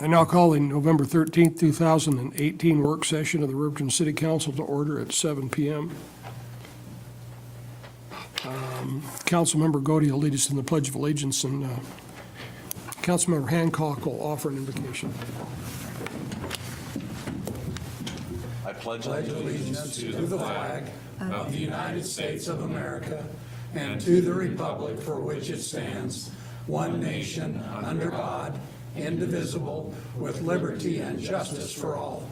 I now call the November 13th, 2018 work session of the Riverton City Council to order at 7 p.m. Councilmember Godey will lead us in the Pledge of Allegiance, and Councilmember Hancock will offer an invocation. I pledge allegiance to the flag of the United States of America and to the republic for which it stands, one nation, under God, indivisible, with liberty and justice for all.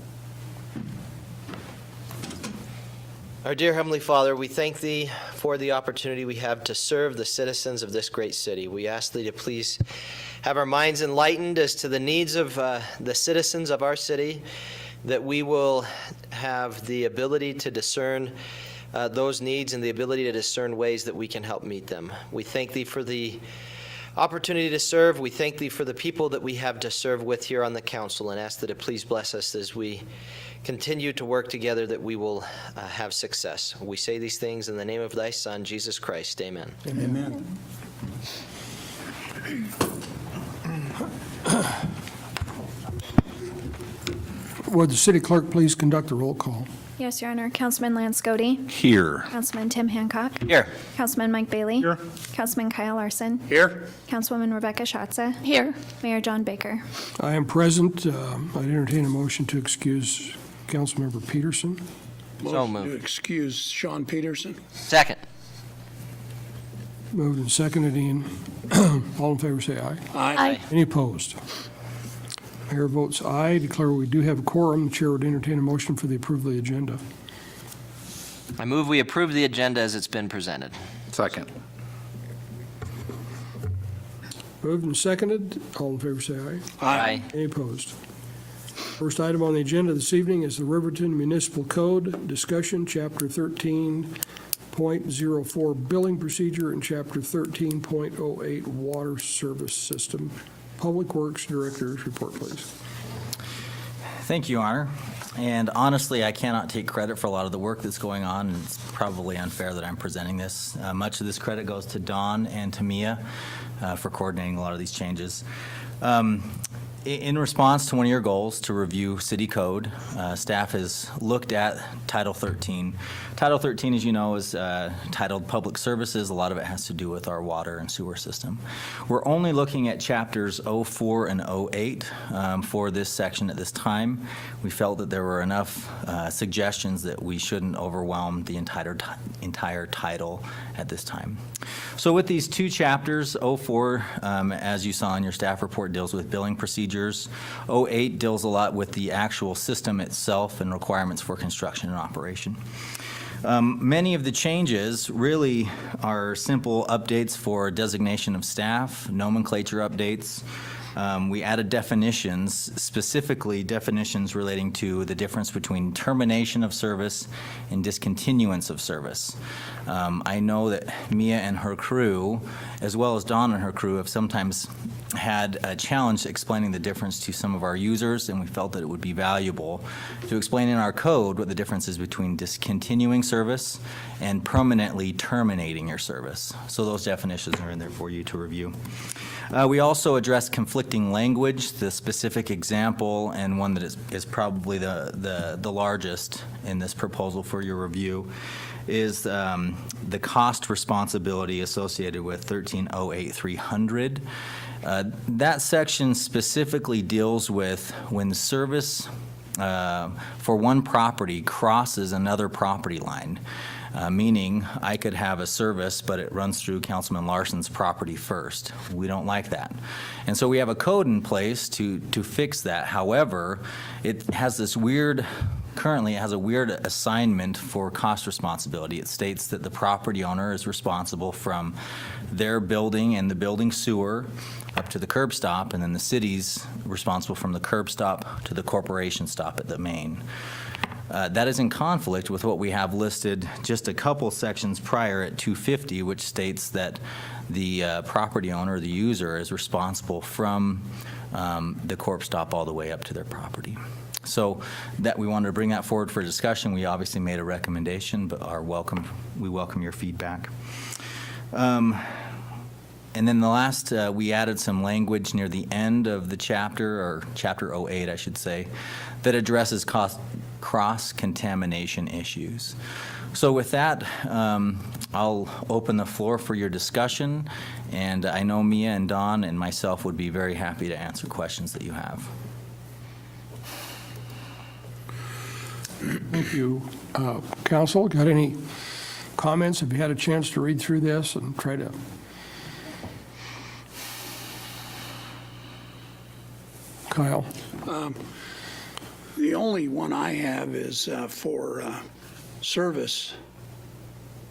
Our dear Heavenly Father, we thank Thee for the opportunity we have to serve the citizens of this great city. We ask Thee to please have our minds enlightened as to the needs of the citizens of our city, that we will have the ability to discern those needs and the ability to discern ways that we can help meet them. We thank Thee for the opportunity to serve. We thank Thee for the people that we have to serve with here on the council, and ask that it please bless us as we continue to work together, that we will have success. We say these things in the name of Thy Son, Jesus Christ. Amen. Amen. Would the city clerk please conduct a roll call? Yes, Your Honor. Councilman Lance Godey. Here. Councilman Tim Hancock. Here. Councilman Mike Bailey. Here. Councilman Kyle Larson. Here. Councilwoman Rebecca Schatze. Here. Mayor John Baker. I am present. I'd entertain a motion to excuse Councilmember Peterson. So Motion to moved. excuse Sean Peterson. Second. Moved and seconded. Ian. All in favor say aye. Aye. Any opposed? Mayor votes aye. Declare we do have a quorum. The chair would entertain a motion for the approval of the agenda. I move we approve the agenda as it's been presented. Second. Moved and seconded. All in favor say aye. Aye. Any opposed? First item on the agenda this evening is the Riverton Municipal Code discussion, Chapter 13.04 Billing Procedure and Chapter 13.08 Water Service System. Public Works Director's report, please. Thank you, Your Honor. And honestly, I cannot take credit for a lot of the work that's going on, and it's probably unfair that I'm presenting this. Much of this credit goes to Dawn and to Mia for coordinating a lot of these changes. In response to one of your goals to review city code, staff has looked at Title 13. Title 13, as you know, is titled Public Services. A lot of it has to do with our water and sewer system. We're only looking at chapters 04 and 08 for this section at this time. We felt that there were enough suggestions that we shouldn't overwhelm the entire title at this time. So with these two chapters, 04, as you saw in your staff report, deals with billing procedures. 08 deals a lot with the actual system itself and requirements for construction and operation. Many of the changes really are simple updates for designation of staff, nomenclature updates. We added definitions, specifically definitions relating to the difference between termination of service and discontinuance of service. I know that Mia and her crew, as well as Dawn and her crew, have sometimes had a challenge explaining the difference to some of our users, and we felt that it would be valuable to explain in our code what the difference is between discontinuing service and permanently terminating your service. So those definitions are in there for you to review. We also addressed conflicting language. The specific example, and one that is probably the largest in this proposal for your review, is the cost responsibility associated with 1308-300. That section specifically deals with when service for one property crosses another property line. Meaning I could have a service, but it runs through Councilman Larson's property first. We don't like that. And so we have a code in place to fix that. However, it has this weird, currently it has a weird assignment for cost responsibility. It states that the property owner is responsible from their building and the building sewer up to the curb stop, and then the city's responsible from the curb stop to the corporation stop at the main. That is in conflict with what we have listed just a couple sections prior at 250, which states that the property owner, the user, is responsible from the corp stop all the way up to their property. So that we wanted to bring that forward for discussion. We obviously made a recommendation, but we welcome your feedback. And then the last, we added some language near the end of the chapter, or Chapter 08, I should say, that addresses cross-contamination issues. So with that, I'll open the floor for your discussion, and I know Mia and Don and myself would be very happy to answer questions that you have. Thank you. Council, got any comments? Have you had a chance to read through this and try to? Kyle? The only one I have is for service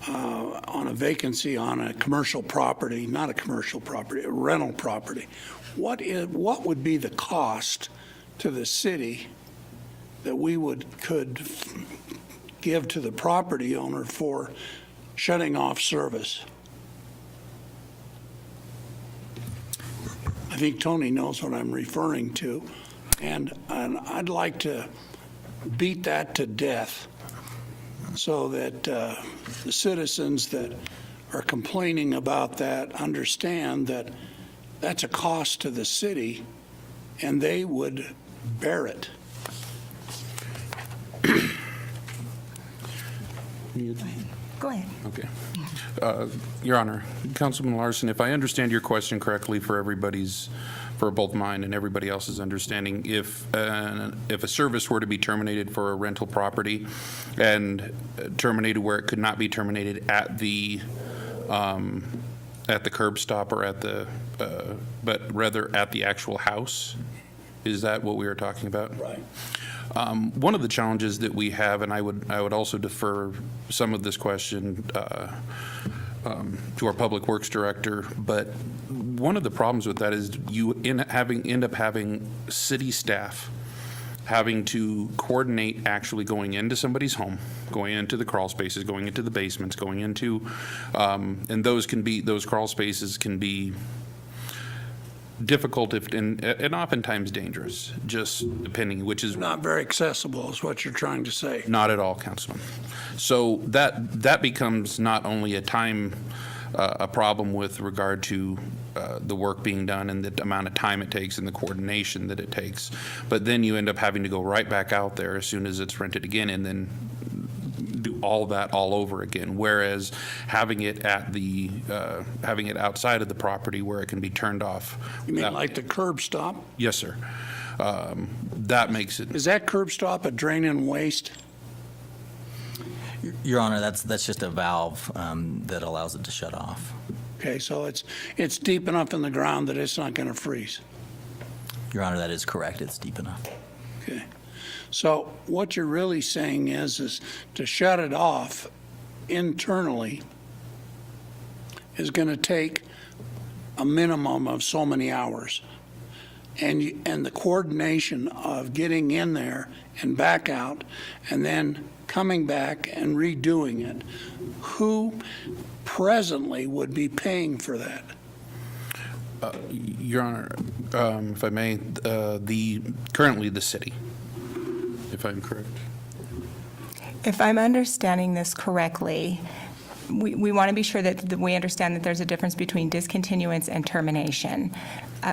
on a vacancy on a commercial property, not a commercial property, a rental property. What would be the cost to the city that we could give to the property owner for shutting off service? I think Tony knows what I'm referring to, and I'd like to beat that to death so that the citizens that are complaining about that understand that that's a cost to the city and they would bear it. Go ahead. Okay. Your Honor, Councilman Larson, if I understand your question correctly for both mine and everybody else's understanding, if a service were to be terminated for a rental property and terminated where it could not be terminated at the curb stop or but rather at the actual house, is that what we were talking about? Right. One of the challenges that we have, and I would also defer some of this question to our Public Works Director, but one of the problems with that is you end up having city staff having to coordinate actually going into somebody's home, going into the crawl spaces, going into the basements, going into, and those crawl spaces can be difficult and oftentimes dangerous, just depending, which is Not very accessible is what you're trying to say. not at all, Councilman. So that becomes not only a problem with regard to the work being done and the amount of time it takes and the coordination that it takes, but then you end up having to go right back out there as soon as it's rented again and then do all that all over again. Whereas having it outside of the property where it can be turned off. You mean like the curb stop? Yes, sir. That makes it. Is that curb stop a drain and waste? Your Honor, that's just a valve that allows it to shut off. Okay, so it's deep enough in the ground that it's not going to freeze. Your Honor, that is correct. It's deep enough. Okay. So what you're really saying is to shut it off internally is going to take a minimum of so many hours. And the coordination of getting in there and back out and then coming back and redoing it, who presently would be paying for that? Your Honor, if I may, currently the city, if I'm correct. If I'm understanding this correctly, we want to be sure that we understand that there's a difference between discontinuance and termination.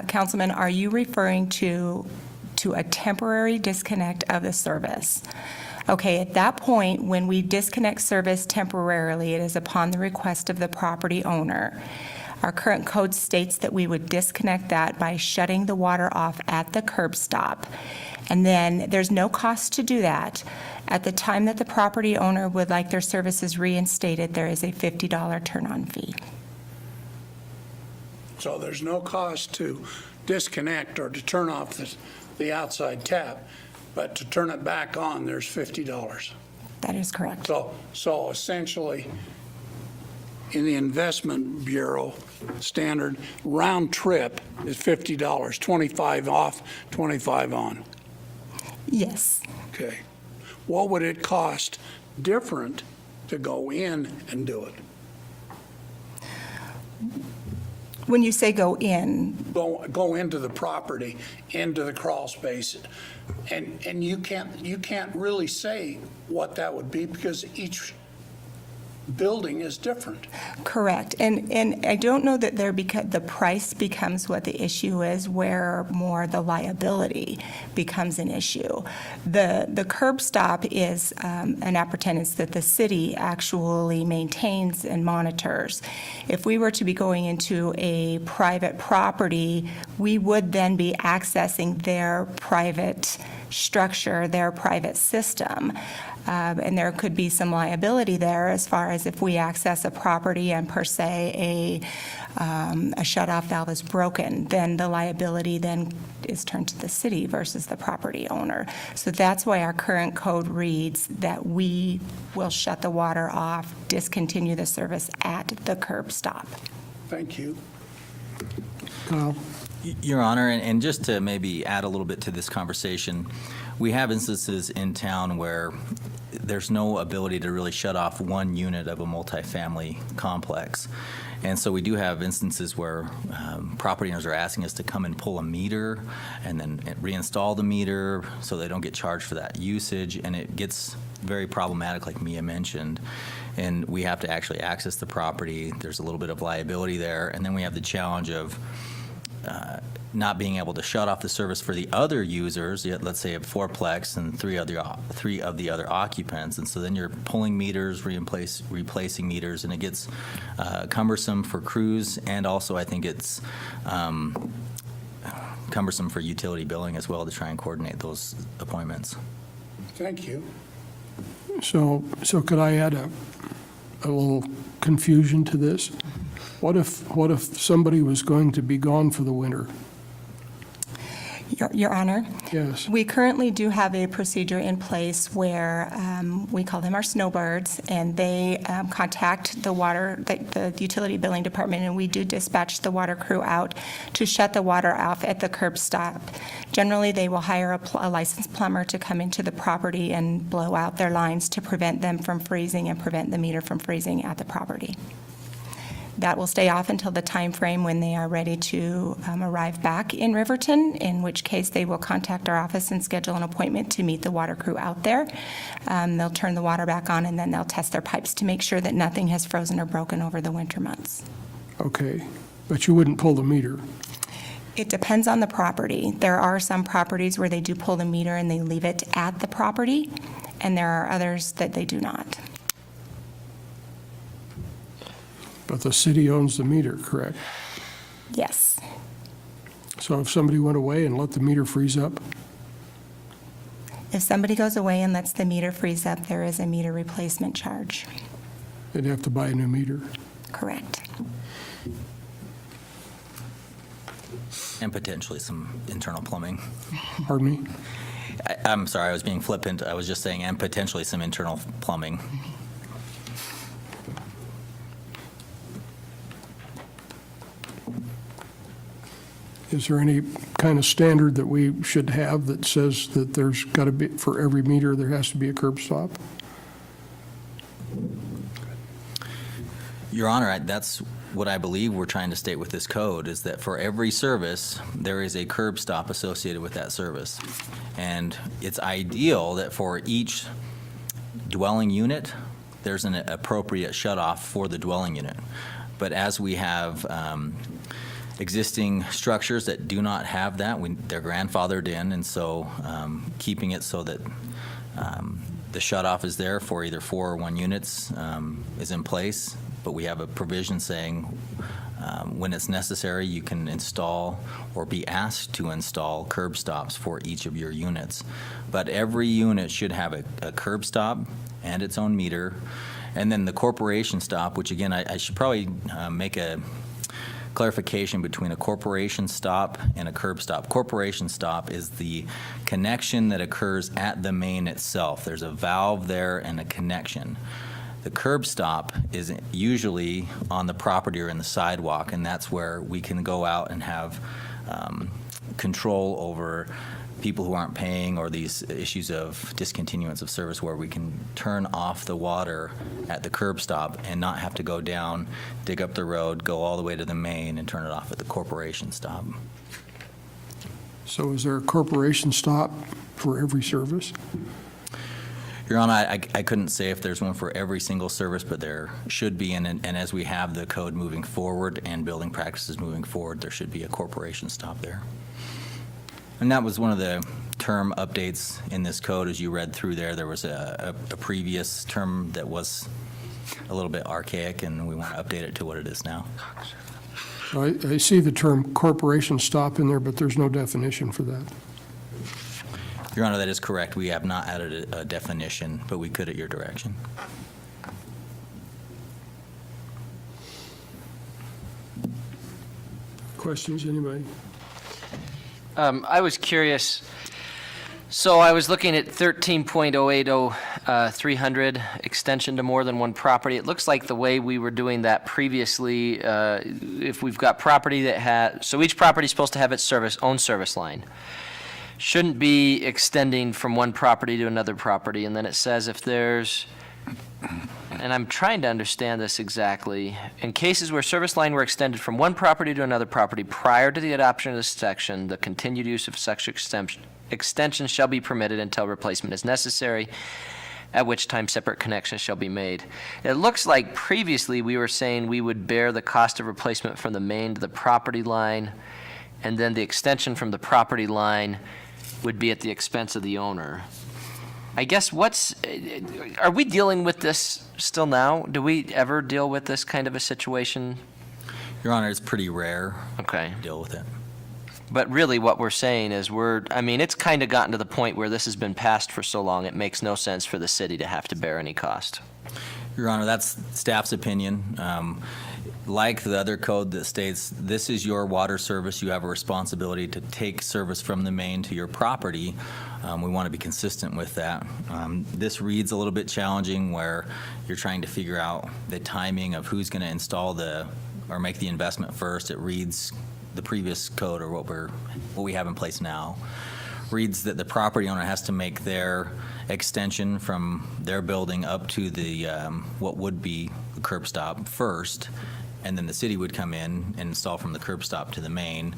Councilman, are you referring to a temporary disconnect of the service? Okay, at that point, when we disconnect service temporarily, it is upon the request of the property owner. Our current code states that we would disconnect that by shutting the water off at the curb stop. And then there's no cost to do that. At the time that the property owner would like their services reinstated, there is a $50 turn-on fee. So there's no cost to disconnect or to turn off the outside tap, but to turn it back on, there's $50. That is correct. So essentially, in the Investment Bureau standard, round trip is $50, 25 off, 25 on. Yes. Okay. What would it cost different to go in and do it? When you say go in, Go into the property, into the crawl space, and you can't really say what that would be because building is different. Correct. And I don't know that the price becomes what the issue is, where more the liability becomes an issue. The curb stop is an appurtenance that the city actually maintains and monitors. If we were to be going into a private property, we would then be accessing their private structure, their private system. And there could be some liability there as far as if we access a property and per se a shut-off valve is broken, then the liability then is turned to the city versus the property owner. So that's why our current code reads that we will shut the water off, discontinue the service at the curb stop. Thank you. Kyle? Your Honor, and just to maybe add a little bit to this conversation, we have instances in town where there's no ability to really shut off one unit of a multifamily complex. And so we do have instances where property owners are asking us to come and pull a meter and then reinstall the meter so they don't get charged for that usage, and it gets very problematic, like Mia mentioned. And we have to actually access the property. There's a little bit of liability there. And then we have the challenge of not being able to shut off the service for the other users, yet let's say a fourplex and three of the other occupants, and so then you're pulling meters, replacing meters, and it gets cumbersome for crews, and also I think it's cumbersome for utility billing as well to try and coordinate those appointments. Thank you. So could I add a little confusion to this? What if somebody was going to be gone for the winter? Your Honor? Yes. We currently do have a procedure in place where we call them our snowbirds, and they contact the utility billing department, and we do dispatch the water crew out to shut the water off at the curb stop. Generally, they will hire a licensed plumber to come into the property and blow out their lines to prevent them from freezing and prevent the meter from freezing at the property. That will stay off until the time frame when they are ready to arrive back in Riverton, in which case they will contact our office and schedule an appointment to meet the water crew out there. They'll turn the water back on, and then they'll test their pipes to make sure that nothing has frozen or broken over the winter months. Okay, but you wouldn't pull the meter? It depends on the property. There are some properties where they do pull the meter and they leave it at the property, and there are others that they do not. But the city owns the meter, correct? Yes. So if somebody went away and let the meter freeze up? If somebody goes away and lets the meter freeze up, there is a meter replacement charge. They'd have to buy a new meter. Correct. And potentially some internal plumbing. Pardon me? I'm sorry, I was being flippant. I was just saying, and potentially some internal plumbing. Is there any kind of standard that we should have that says that there's got to be, for every meter, there has to be a curb stop? Your Honor, that's what I believe we're trying to state with this code, is that for every service, there is a curb stop associated with that service. And it's ideal that for each dwelling unit, there's an appropriate shutoff for the dwelling unit. But as we have existing structures that do not have that, they're grandfathered in, and so keeping it so that the shutoff is there for either 4 or 1 units is in place, but we have a provision saying when it's necessary, you can install or be asked to install curb stops for each of your units. But every unit should have a curb stop and its own meter, and then the corporation stop, which again, I should probably make a clarification between a corporation stop and a curb stop. Corporation stop is the connection that occurs at the main itself. There's a valve there and a connection. The curb stop is usually on the property or in the sidewalk, and that's where we can go out and have control over people who aren't paying, or these issues of discontinuance of service, where we can turn off the water at the curb stop and not have to go down, dig up the road, go all the way to the main and turn it off at the corporation stop. So is there a corporation stop for every service? Your Honor, I couldn't say if there's one for every single service, but there should be, and as we have the code moving forward and building practices moving forward, there should be a corporation stop there. And that was one of the term updates in this code. As you read through there, there was a previous term that was a little bit archaic, and we want to update it to what it is now. I see the term corporation stop in there, but there's no definition for that. Your Honor, that is correct. We have not added a definition, but we could at your direction. Questions, anybody? I was curious, so I was looking at 13.080 300, extension to more than one property. It looks like the way we were doing that previously, if we've got property that has, so each property is supposed to have its own service line. Shouldn't be extending from one property to another property, and then it says if there's, and I'm trying to understand this exactly, in cases where service line were extended from one property to another property prior to the adoption of this section, the continued use of such extension shall be permitted until replacement is necessary, at which time separate connections shall be made. It looks like previously we were saying we would bear the cost of replacement from the main to the property line, and then the extension from the property line would be at the expense of the owner. I guess are we dealing with this still now? Do we ever deal with this kind of a situation? Your Honor, it's pretty rare Okay. to deal with it. But really what we're saying is it's kind of gotten to the point where this has been passed for so long, it makes no sense for the city to have to bear any cost. Your Honor, that's staff's opinion. Like the other code that states this is your water service, you have a responsibility to take service from the main to your property. We want to be consistent with that. This reads a little bit challenging where you're trying to figure out the timing of who's going to install or make the investment first. It reads the previous code, or what we have in place now, reads that the property owner has to make their extension from their building up to the what would be the curb stop first, and then the city would come in and install from the curb stop to the main.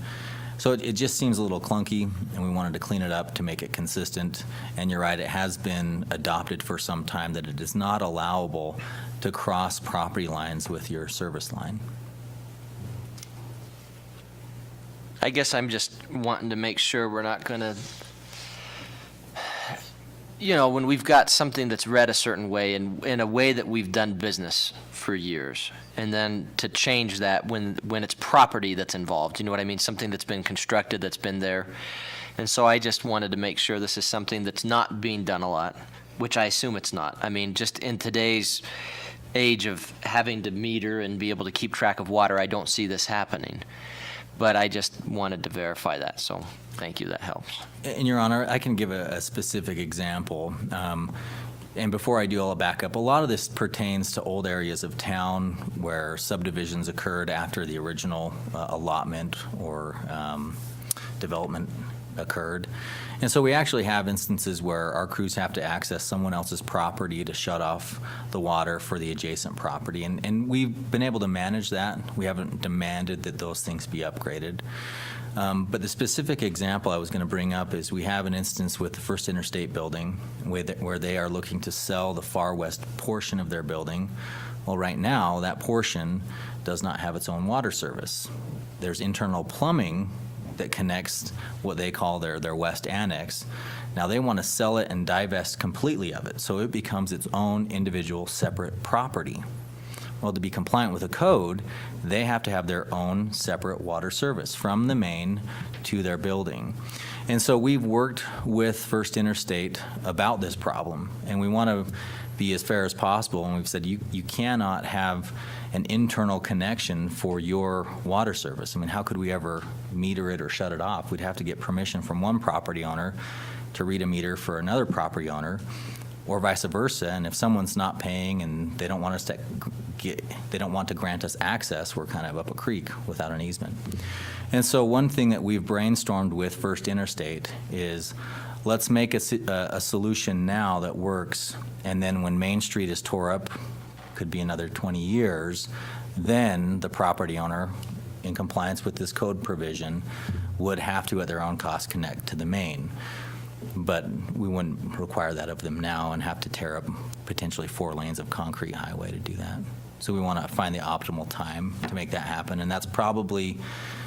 So it just seems a little clunky, and we wanted to clean it up to make it consistent. And you're right, it has been adopted for some time that it is not allowable to cross property lines with your service line. I guess I'm just wanting to make sure we're not going to, when we've got something that's read a certain way and in a way that we've done business for years, and then to change that when it's property that's involved, you know what I mean? Something that's been constructed, that's been there. And so I just wanted to make sure this is something that's not being done a lot, which I assume it's not. I mean, just in today's age of having to meter and be able to keep track of water, I don't see this happening. But I just wanted to verify that, so thank you, that helps. And Your Honor, I can give a specific example. And before I do, I'll back up. A lot of this pertains to old areas of town where subdivisions occurred after the original allotment or development occurred. And so we actually have instances where our crews have to access someone else's property to shut off the water for the adjacent property. And we've been able to manage that. We haven't demanded that those things be upgraded. But the specific example I was going to bring up is we have an instance with the First Interstate building where they are looking to sell the far west portion of their building. Well, right now, that portion does not have its own water service. There's internal plumbing that connects what they call their west annex. Now they want to sell it and divest completely of it, so it becomes its own individual separate property. Well, to be compliant with the code, they have to have their own separate water service from the main to their building. And so we've worked with First Interstate about this problem, and we want to be as fair as possible, and we've said you cannot have an internal connection for your water service. I mean, how could we ever meter it or shut it off? We'd have to get permission from one property owner to read a meter for another property owner, or vice versa. And if someone's not paying and they don't want to grant us access, we're kind of up a creek without an easement. And so one thing that we've brainstormed with First Interstate is let's make a solution now that works, and then when Main Street is tore up, could be another 20 years, then the property owner, in compliance with this code provision, would have to, at their own cost, connect to the main. but we wouldn't require that of them now and have to tear up potentially 4 lanes of concrete highway to do that. So we want to find the optimal time to make that happen, and that's probably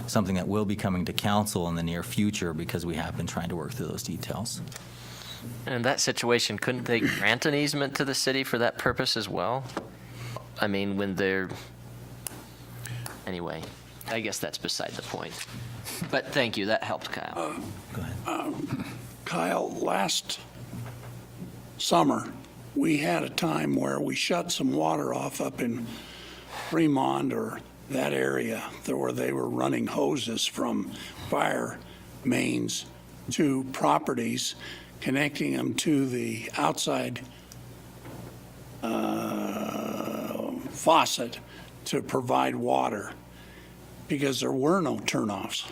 something that will be coming to council in the near future because we have been trying to work through those details. And in that situation, couldn't they grant an easement to the city for that purpose as well? I mean, when they're, anyway, I guess that's beside the point. But thank you, that helped, Kyle. Go ahead. Kyle, last summer, we had a time where we shut some water off up in Fremont or that area where they were running hoses from fire mains to properties, connecting them to the outside faucet to provide water because there were no turnoffs.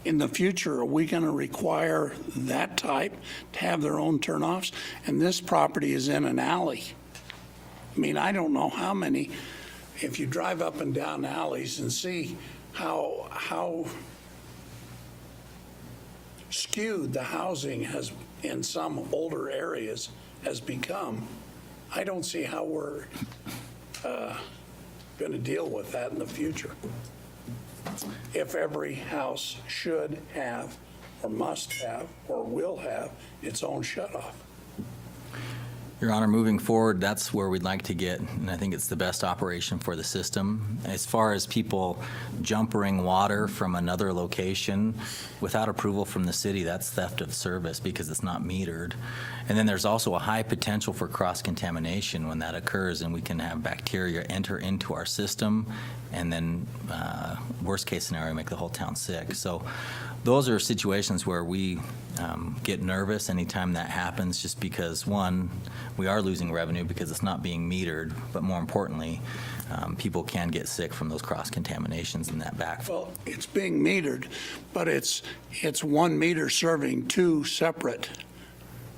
In the future, are we going to require that type to have their own turnoffs? And this property is in an alley. I mean, I don't know how many, if you drive up and down alleys and see how skewed the housing has, in some older areas, has become, I don't see how we're going to deal with that in the future. If every house should have, or must have, or will have its own shutoff. Your Honor, moving forward, that's where we'd like to get, and I think it's the best operation for the system. As far as people jumpering water from another location without approval from the city, that's theft of service because it's not metered. And then there's also a high potential for cross-contamination when that occurs, and we can have bacteria enter into our system and then, worst case scenario, make the whole town sick. So those are situations where we get nervous anytime that happens, just because, one, we are losing revenue because it's not being metered, but more importantly, people can get sick from those cross-contaminations in that backflow. Well, it's being metered, but it's 1 meter serving 2 separate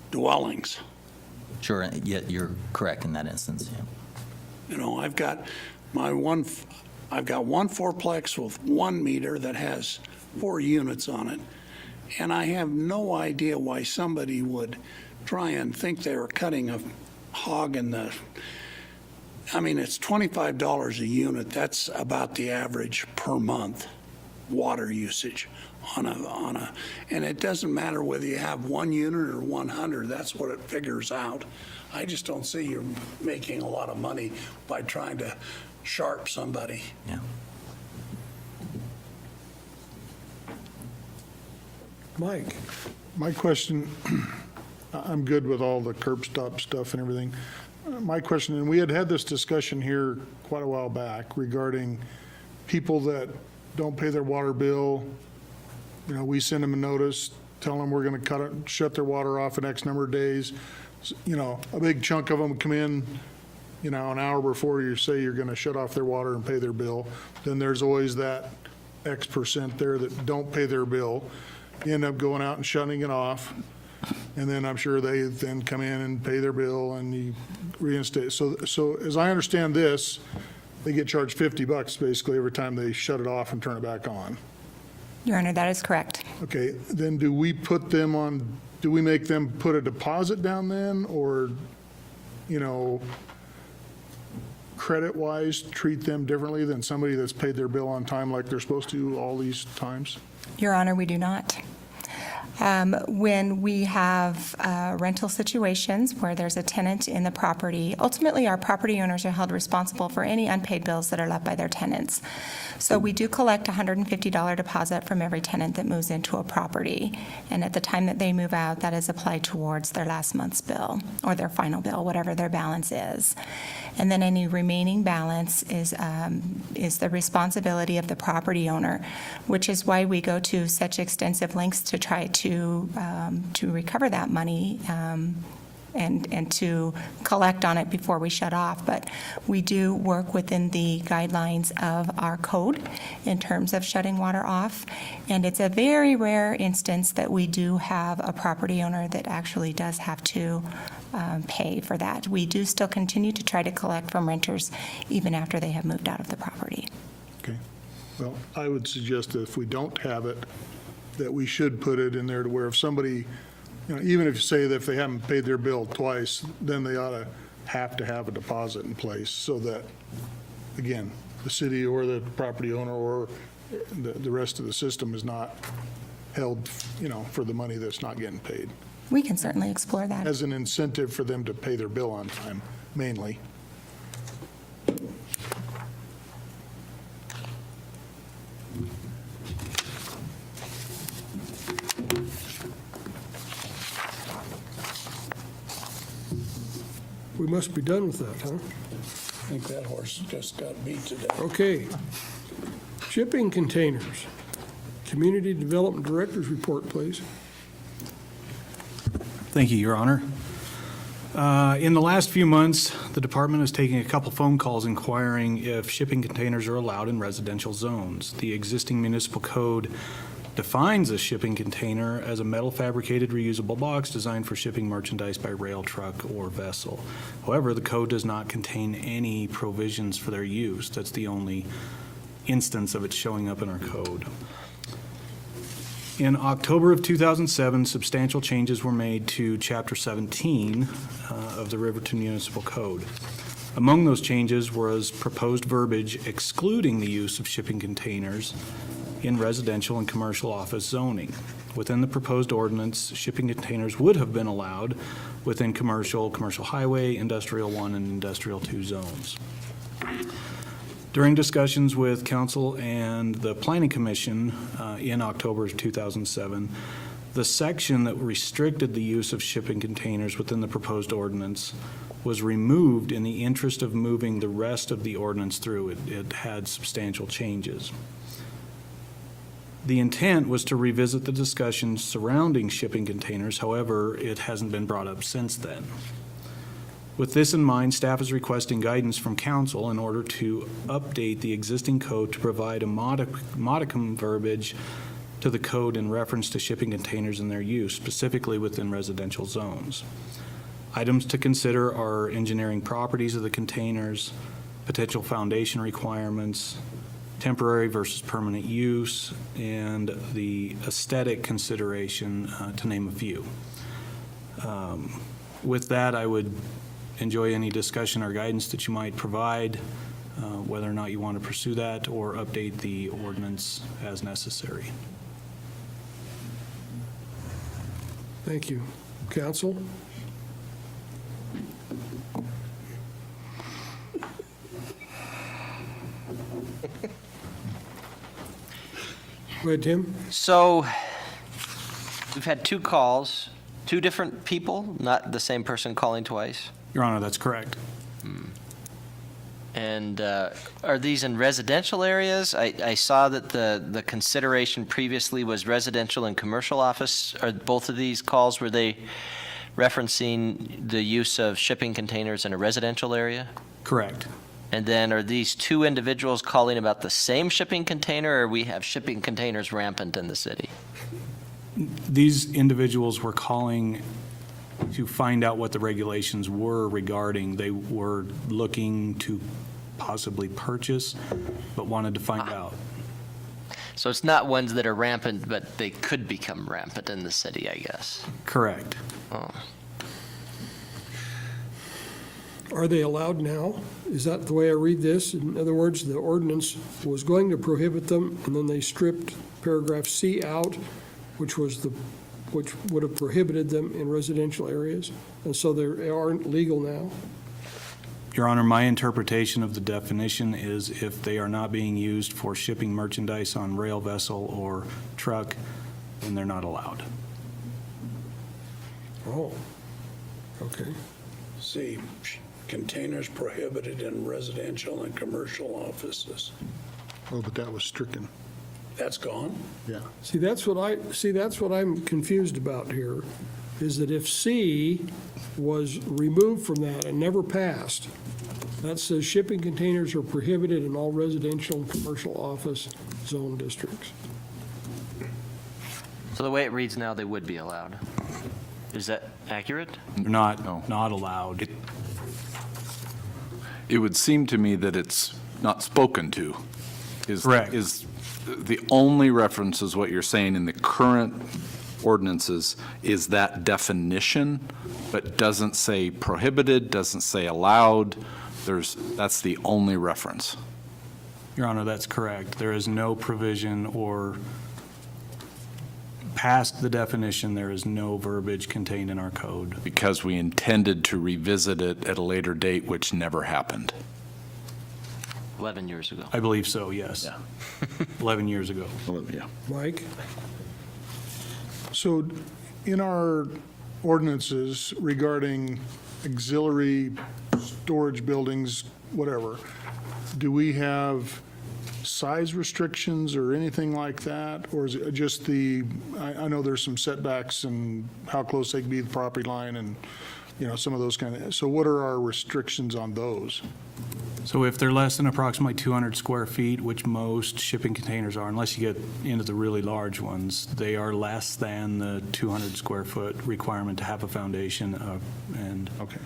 dwellings. Sure, yet you're correct in that instance, yeah. You know, I've got one fourplex with 1 meter that has 4 units on it, and I have no idea why somebody would try and think they were cutting a hog in the, I mean, it's $25 a unit. That's about the average per month water usage on a, and it doesn't matter whether you have 1 unit or 100, that's what it figures out. I just don't see you're making a lot of money by trying to sharp somebody. Yeah. Mike? My question, I'm good with all the curb stop stuff and everything. My question, and we had this discussion here quite a while back regarding people that don't pay their water bill. You know, we send them a notice, tell them we're going to shut their water off in X number of days. You know, a big chunk of them come in, you know, an hour before you say you're going to shut off their water and pay their bill. Then there's always that X percent there that don't pay their bill. You end up going out and shutting it off, and then I'm sure they then come in and pay their bill and you reinstate. So as I understand this, they get charged $50 basically every time they shut it off and turn it back on. Your Honor, that is correct. Okay, then do we make them put a deposit down then, or, you know, credit-wise, treat them differently than somebody that's paid their bill on time like they're supposed to all these times? Your Honor, we do not. When we have rental situations where there's a tenant in the property, ultimately our property owners are held responsible for any unpaid bills that are left by their tenants. So we do collect a $150 deposit from every tenant that moves into a property. And at the time that they move out, that is applied towards their last month's bill or their final bill, whatever their balance is. And then any remaining balance is the responsibility of the property owner, which is why we go to such extensive lengths to try to recover that money and to collect on it before we shut off. But we do work within the guidelines of our code in terms of shutting water off. And it's a very rare instance that we do have a property owner that actually does have to pay for that. We do still continue to try to collect from renters even after they have moved out of the property. Okay. Well, I would suggest that if we don't have it, that we should put it in there to where if somebody, even if you say that if they haven't paid their bill twice, then they ought to have a deposit in place so that, again, the city or the property owner or the rest of the system is not held, for the money that's not getting paid. We can certainly explore that. As an incentive for them to pay their bill on time, mainly. We must be done with that, huh? I think that horse just got beat to death. Okay. Shipping containers. Community Development Director's report, please. Thank you, Your Honor. In the last few months, the department is taking a couple phone calls inquiring if shipping containers are allowed in residential zones. The existing municipal code defines a shipping container as a metal fabricated reusable box designed for shipping merchandise by rail, truck, or vessel. However, the code does not contain any provisions for their use. That's the only instance of it showing up in our code. In October of 2007, substantial changes were made to Chapter 17 of the Riverton Municipal Code. Among those changes was proposed verbiage excluding the use of shipping containers in residential and commercial office zoning. Within the proposed ordinance, shipping containers would have been allowed within commercial highway, industrial 1, and industrial 2 zones. During discussions with council and the planning commission in October of 2007, the section that restricted the use of shipping containers within the proposed ordinance was removed in the interest of moving the rest of the ordinance through. It had substantial changes. The intent was to revisit the discussions surrounding shipping containers. However, it hasn't been brought up since then. With this in mind, staff is requesting guidance from council in order to update the existing code to provide a modicum verbiage to the code in reference to shipping containers and their use, specifically within residential zones. Items to consider are engineering properties of the containers, potential foundation requirements, temporary versus permanent use, and the aesthetic consideration, to name a few. With that, I would enjoy any discussion or guidance that you might provide, whether or not you want to pursue that or update the ordinance as necessary. Thank you. Council? Go ahead, Tim. So we've had two calls, two different people, not the same person calling twice. Your Honor, that's correct. And are these in residential areas? I saw that the consideration previously was residential and commercial office. Are both of these calls, were they referencing the use of shipping containers in a residential area? Correct. And then are these two individuals calling about the same shipping container, or we have shipping containers rampant in the city? These individuals were calling to find out what the regulations were regarding. They were looking to possibly purchase, but wanted to find out. So it's not ones that are rampant, but they could become rampant in the city, I guess. Correct. Oh. Are they allowed now? Is that the way I read this? In other words, the ordinance was going to prohibit them, and then they stripped paragraph C out, which would have prohibited them in residential areas, and so they aren't legal now? Your Honor, my interpretation of the definition is if they are not being used for shipping merchandise on rail, vessel, or truck, then they're not allowed. Oh, okay. See, containers prohibited in residential and commercial offices. Oh, but that was stricken. That's gone? Yeah. See, that's what I'm confused about here, is that if C was removed from that and never passed, that says shipping containers are prohibited in all residential and commercial office zone districts. So the way it reads now, they would be allowed. Is that accurate? They're not allowed. It would seem to me that it's not spoken to. Correct. Is the only reference is what you're saying in the current ordinances is that definition, but doesn't say prohibited, doesn't say allowed. That's the only reference. Your Honor, that's correct. There is no provision or past the definition, there is no verbiage contained in our code. Because we intended to revisit it at a later date, which never happened. 11 years ago. I believe so, yes. 11 years ago. Yeah. Mike? So in our ordinances regarding auxiliary storage buildings, whatever, do we have size restrictions or anything like that? Or is it just I know there's some setbacks and how close they can be to the property line and, some of those so what are our restrictions on those? So if they're less than approximately 200 square feet, which most shipping containers are, unless you get into the really large ones, they are less than the 200 square foot requirement to have a foundation and Okay.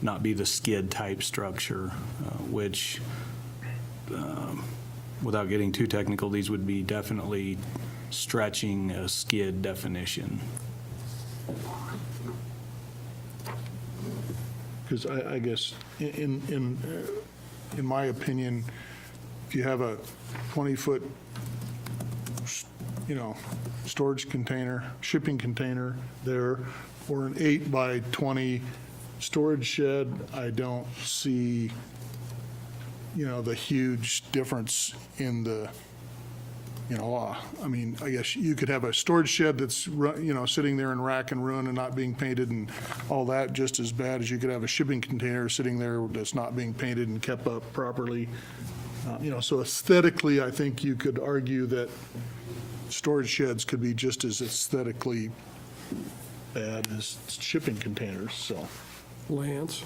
Not be the skid type structure, which, without getting too technical, these would be definitely stretching a skid definition. Because I guess in my opinion, if you have a 20-foot, storage container, shipping container there, or an 8 by 20 storage shed, I don't see, the huge difference in the, I mean, I guess you could have a storage shed that's, sitting there in rack and ruin and not being painted and all that just as bad as you could have a shipping container sitting there that's not being painted and kept up properly. So aesthetically, I think you could argue that storage sheds could be just as aesthetically bad as shipping containers, so. Lance?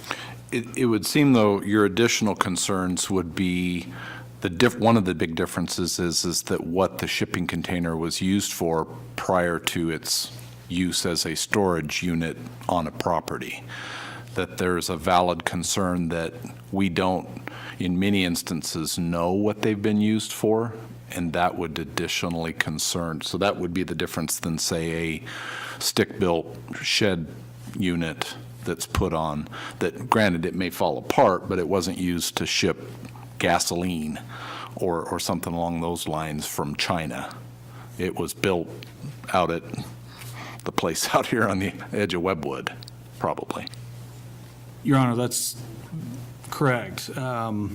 It would seem, though, your additional concerns would be one of the big differences is that what the shipping container was used for prior to its use as a storage unit on a property. That there's a valid concern that we don't, in many instances, know what they've been used for, and that would additionally concern. So that would be the difference than, say, a stick-built shed unit that's put on, that granted it may fall apart, but it wasn't used to ship gasoline or something along those lines from China. It was built out at the place out here on the edge of Webwood, probably. Your Honor, that's correct. One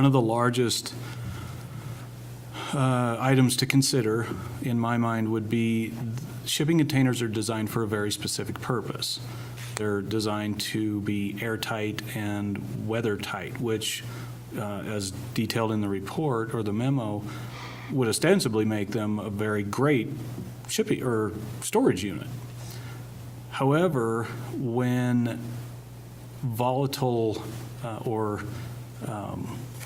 of the largest items to consider, in my mind, would be shipping containers are designed for a very specific purpose. They're designed to be airtight and weather-tight, which, as detailed in the report or the memo, would ostensibly make them a very great shipping or storage unit. However, when volatile or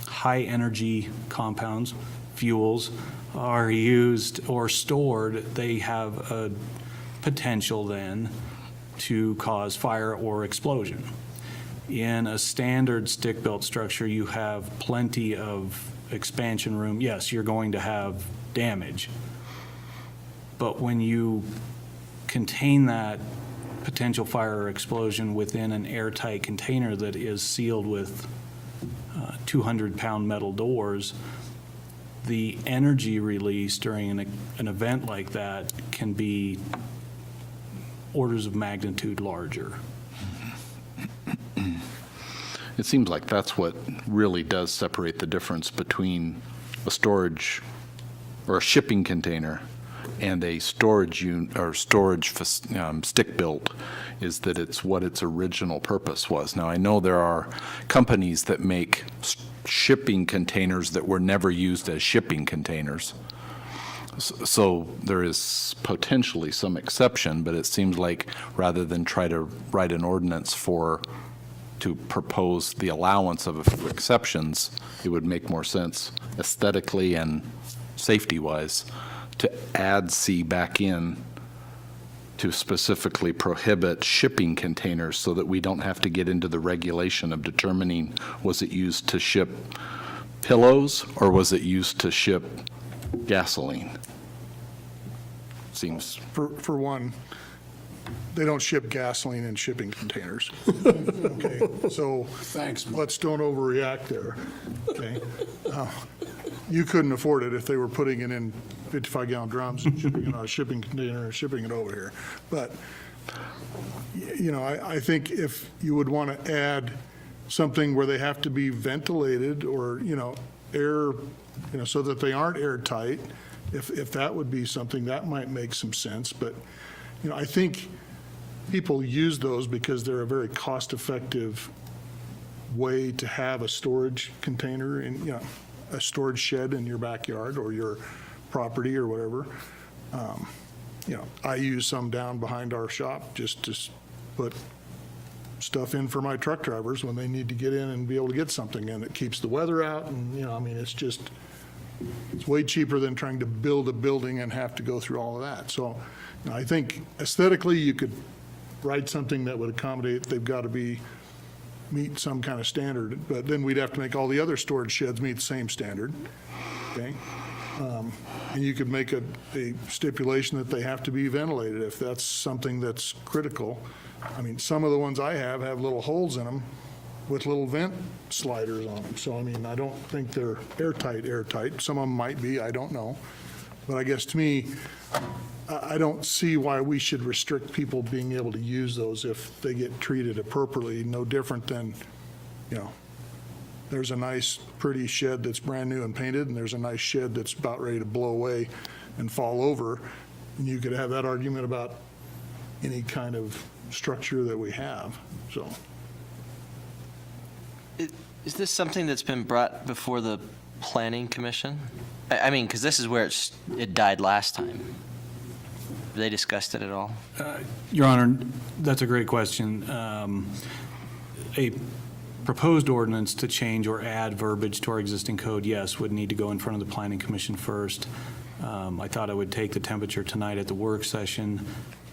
high-energy compounds, fuels, are used or stored, they have a potential then to cause fire or explosion. In a standard stick-built structure, you have plenty of expansion room. Yes, you're going to have damage. But when you contain that potential fire or explosion within an airtight container that is sealed with 200-pound metal doors, the energy release during an event like that can be orders of magnitude larger. It seems like that's what really does separate the difference between a storage or a shipping container and a storage unit or storage stick-built, is that it's what its original purpose was. Now, I know there are companies that make shipping containers that were never used as shipping containers. So there is potentially some exception, but it seems like rather than try to write an ordinance to propose the allowance of a few exceptions, it would make more sense aesthetically and safety-wise to add C back in to specifically prohibit shipping containers so that we don't have to get into the regulation of determining was it used to ship pillows, or was it used to ship gasoline? Seems, For one, they don't ship gasoline in shipping containers. Okay, so thanks, let's don't overreact there, okay? You couldn't afford it if they were putting it in 55-gallon drums and shipping it on a shipping container and shipping it over here. But, you know, I think if you would want to add something where they have to be ventilated or, you know, air, you know, so that they aren't airtight, if that would be something, that might make some sense. But, you know, I think people use those because they're a very cost-effective way to have a storage container in, you know, a storage shed in your backyard or your property or whatever. You know, I use some down behind our shop just to put stuff in for my truck drivers when they need to get in and be able to get something, and it keeps the weather out, and, you know, I mean, it's way cheaper than trying to build a building and have to go through all of that. So, you know, I think aesthetically, you could write something that would accommodate, they've got to meet some kind of standard, but then we'd have to make all the other storage sheds meet the same standard, okay? And you could make a stipulation that they have to be ventilated if that's something that's critical. I mean, some of the ones I have little holes in them with little vent sliders on them. So, I mean, I don't think they're airtight. Some of them might be, I don't know. But I guess to me, I don't see why we should restrict people being able to use those if they get treated appropriately, no different than, you know, there's a nice, pretty shed that's brand new and painted, and there's a nice shed that's about ready to blow away and fall over. And you could have that argument about any kind of structure that we have, so. Is this something that's been brought before the Planning Commission? I mean, because this is where it died last time. Have they discussed it at all? Your Honor, that's a great question. A proposed ordinance to change or add verbiage to our existing code, yes, would need to go in front of the Planning Commission first. I thought I would take the temperature tonight at the work session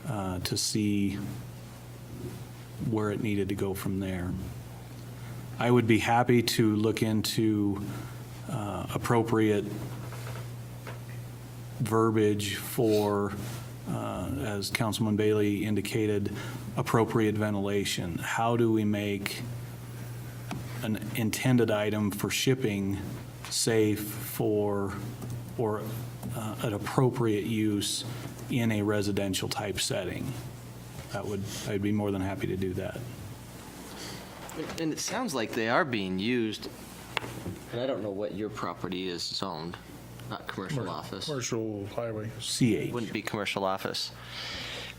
to see where it needed to go from there. I would be happy to look into appropriate verbiage for, as Councilman Bailey indicated, appropriate ventilation. How do we make an intended item for shipping safe for, or an appropriate use in a residential type setting? I'd be more than happy to do that. And it sounds like they are being used, and I don't know what your property is zoned, not commercial office. Commercial highway. CH. Wouldn't be commercial office.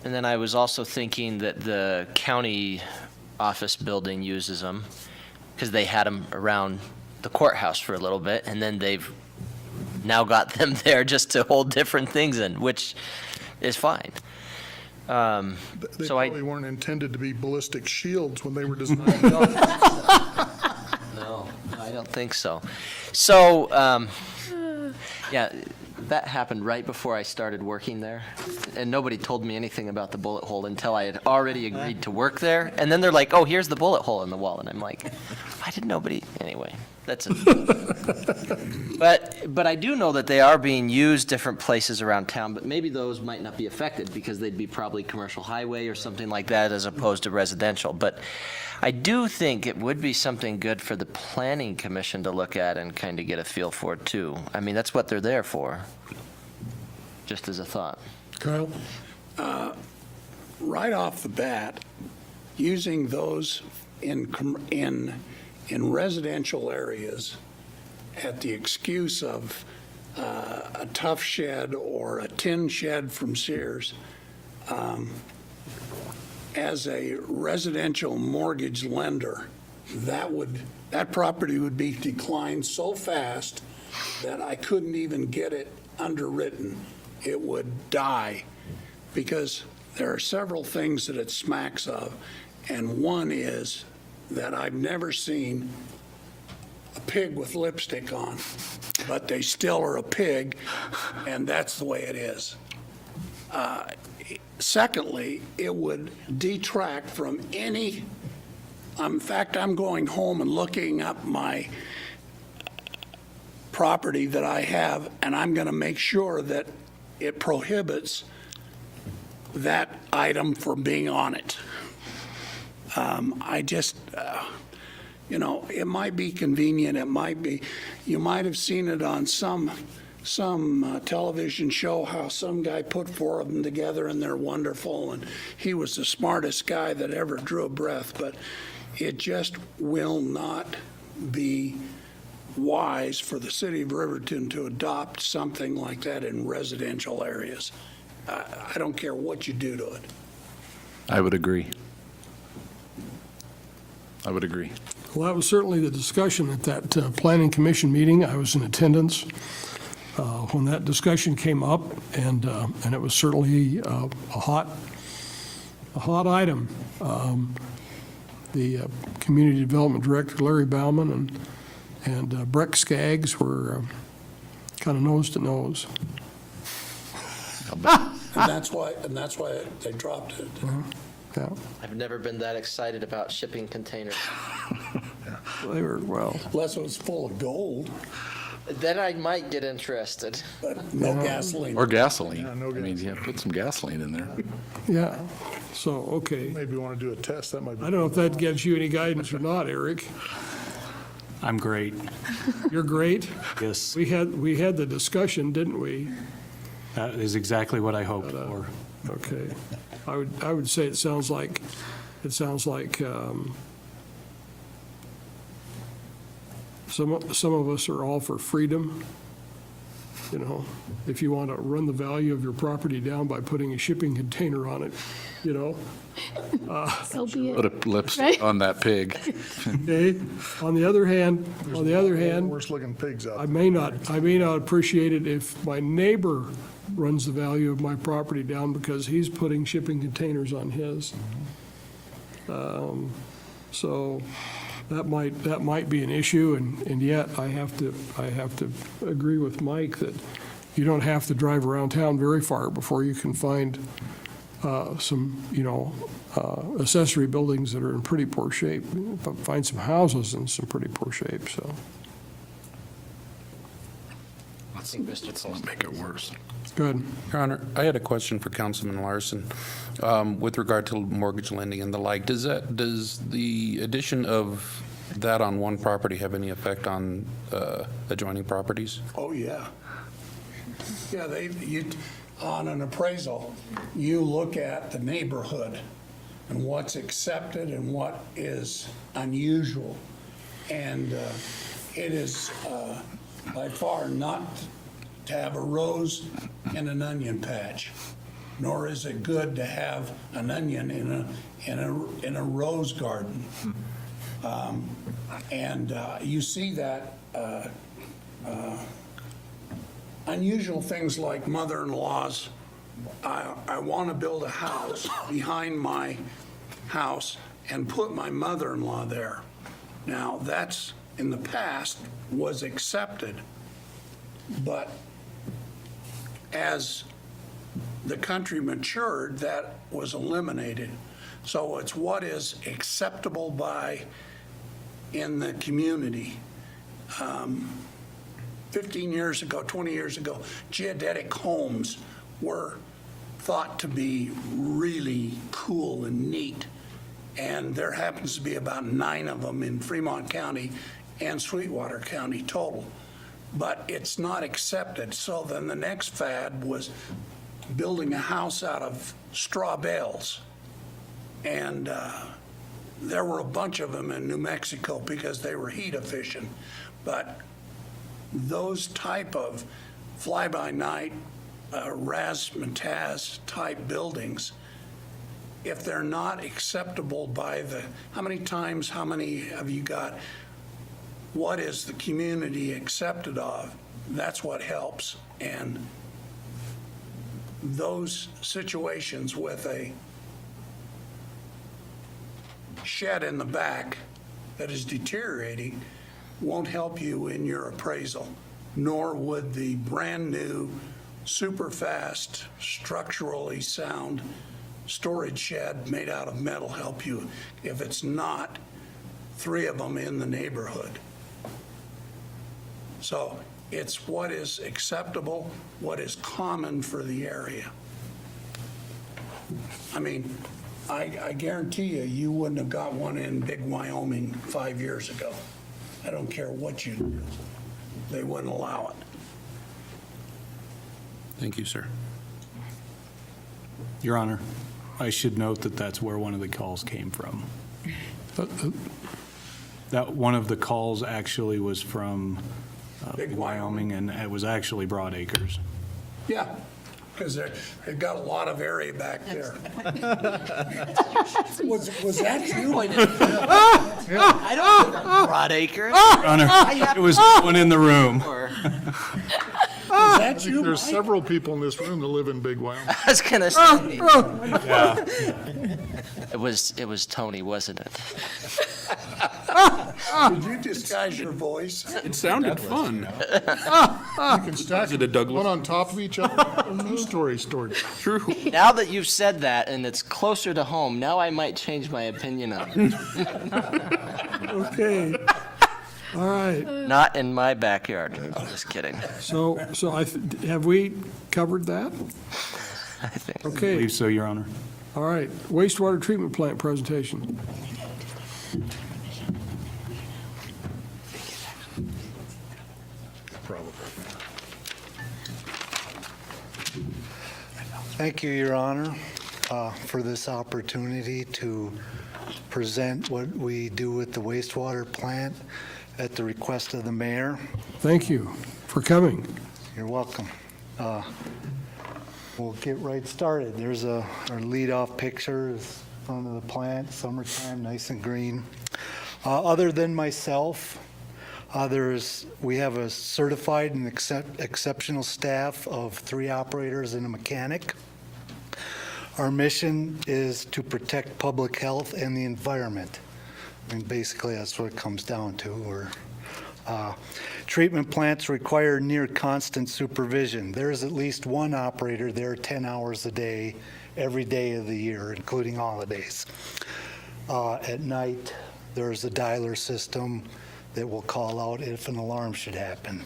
And then I was also thinking that the county office building uses them, because they had them around the courthouse for a little bit, and then they've now got them there just to hold different things in, which is fine. They So probably weren't intended to be ballistic shields when they were designed. No, I don't think so. So, yeah, that happened right before I started working there, and nobody told me anything about the bullet hole until I had already agreed to work there. And then they're like, "Oh, here's the bullet hole in the wall," and I'm like, "Why did nobody?" Anyway, that's it. But I do know that they are being used different places around town, but maybe those might not be affected because they'd be probably commercial highway or something like that as opposed to residential. But I do think it would be something good for the Planning Commission to look at and kind of get a feel for it too. I mean, that's what they're there for, just as a thought. Kyle? Right off the bat, using those in residential areas at the excuse of a tough shed or a tin shed from Sears, as a residential mortgage lender, that property would be declined so fast that I couldn't even get it underwritten. It would die, because there are several things that it smacks of, and one is that I've never seen a pig with lipstick on, but they still are a pig, and that's the way it is. Secondly, it would detract from any, in fact, I'm going home and looking up my property that I have, and I'm going to make sure that it prohibits that item from being on it. I just, you know, it might be convenient, it might be, you might have seen it on some television show, how some guy put four of them together and they're wonderful, and he was the smartest guy that ever drew a breath, but it just will not be wise for the city of Riverton to adopt something like that in residential areas. I don't care what you do to it. I would agree. I would agree. Well, that was certainly the discussion at that Planning Commission meeting. I was in attendance when that discussion came up, and it was certainly a hot item. The Community Development Director, Larry Bauman, and Breck Skaggs were kind of nose to nose. And that's why they dropped it. Yeah, I've never been that excited about shipping containers. they were, well, Unless it was full of gold, Then I might get interested. but no gasoline. Or gasoline. Yeah, no I mean, yeah, put some gasoline in there. yeah. So, okay. Maybe you want to do a test, that might be. I don't know if that gives you any guidance or not, Eric. I'm great. You're great. Yes, We had the discussion, didn't we? that is exactly what I hoped for. Okay. I would say it sounds like some of us are all for freedom. You know, if you want to run the value of your property down by putting a shipping container on it, you know. So be Put it. a lipstick on that pig. Okay. On the other hand, Worse looking pigs out I there. may not appreciate it if my neighbor runs the value of my property down because he's putting shipping containers on his. So that might be an issue, and yet I have to agree with Mike that you don't have to drive around town very far before you can find some, accessory buildings that are in pretty poor shape. Find some houses in some pretty poor shape, so. I think Mr. Let's make it worse. Good. Your Honor, I had a question for Councilman Larson with regard to mortgage lending and the like. Does the addition of that on one property have any effect on adjoining properties? Oh, yeah. Yeah, on an appraisal, you look at the neighborhood and what's accepted and what is unusual. And it is by far not to have a rose in an onion patch, nor is it good to have an onion in a rose garden. And you see that unusual things like mother-in-laws. I want to build a house behind my house and put my mother-in-law there. Now, that's, in the past, was accepted, but as the country matured, that was eliminated. So it's what is acceptable in the community. 15 years ago, 20 years ago, geodetic homes were thought to be really cool and neat. And there happens to be about 9 of them in Fremont County and Sweetwater County total. But it's not accepted. So then the next fad was building a house out of straw bales. And there were a bunch of them in New Mexico because they were heat efficient. But those type of fly-by-night, razzmatazz type buildings, if they're not acceptable by how many have you got? What is the community accepted of? That's what helps. And those situations with a shed in the back that is deteriorating won't help you in your appraisal, nor would the brand-new, super-fast, structurally sound storage shed made out of metal help you if it's not 3 of them in the neighborhood. So It's what is acceptable, what is common for the area. I mean, I guarantee you, you wouldn't have got one in Big Wyoming 5 years ago. I don't care what you do. They wouldn't allow it. Thank you, sir. Your Honor, I should note that that's where one of the calls came from. That one of the calls actually was from Big Wyoming, and it was actually Broadacres. Yeah, because they've got a lot of area back there. Was that you? I don't know. Broadacre. Your Honor, it was one in the room. Was that you? There's several people in this room that live in Big Wyoming. I was gonna say. Yeah. It was Tony, wasn't it? Did you disguise your voice? It sounded fun. You can stack Is it a Douglas? one on top of each other. News story stored. True. Now that you've said that and it's closer to home, now I might change my opinion on it. Okay. All right. Not in my backyard. I'm just kidding. So have we covered that? I think. I Okay. believe so, Your Honor. All right. Wastewater treatment plant presentation. Thank you, Your Honor, for this opportunity to present what we do with the wastewater plant at the request of the mayor. Thank you for coming. You're welcome. We'll get right started. There's our lead-off picture is front of the plant, summertime, nice and green. Other than myself, we have a certified and exceptional staff of 3 operators and a mechanic. Our mission is to protect public health and the environment. I mean, basically, that's what it comes down to. Treatment plants require near constant supervision. There's at least one operator there 10 hours a day, every day of the year, including holidays. At night, there's a dialer system that will call out if an alarm should happen.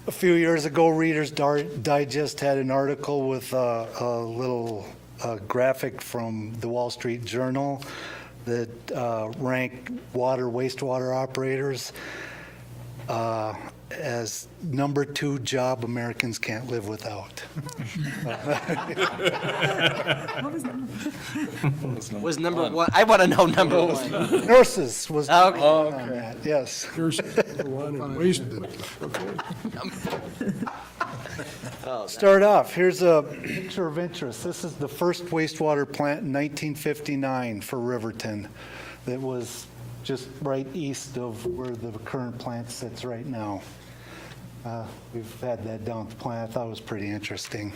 A few years ago, Reader's Digest had an article with a little graphic from the Wall Street Journal that ranked wastewater operators as number 2 job Americans can't live without. Was number one? I want to know number one. Nurses was Okay. on that, yes. Here's one and waste. Start off, here's a picture of interest. This is the first wastewater plant in 1959 for Riverton that was just right east of where the current plant sits right now. We've had that down at the plant. I thought it was pretty interesting.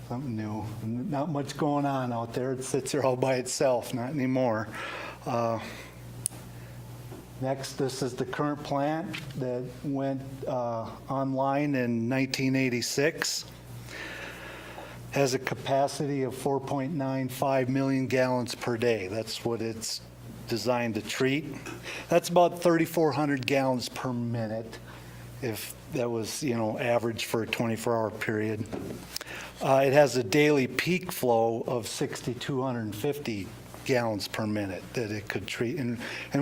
Something new. Not much going on out there. It sits there all by itself, not anymore. Next, this is the current plant that went online in 1986. Has a capacity of 4.95 million gallons per day. That's what it's designed to treat. That's about 3,400 gallons per minute, if that was, average for a 24-hour period. It has a daily peak flow of 6,250 gallons per minute that it could treat. And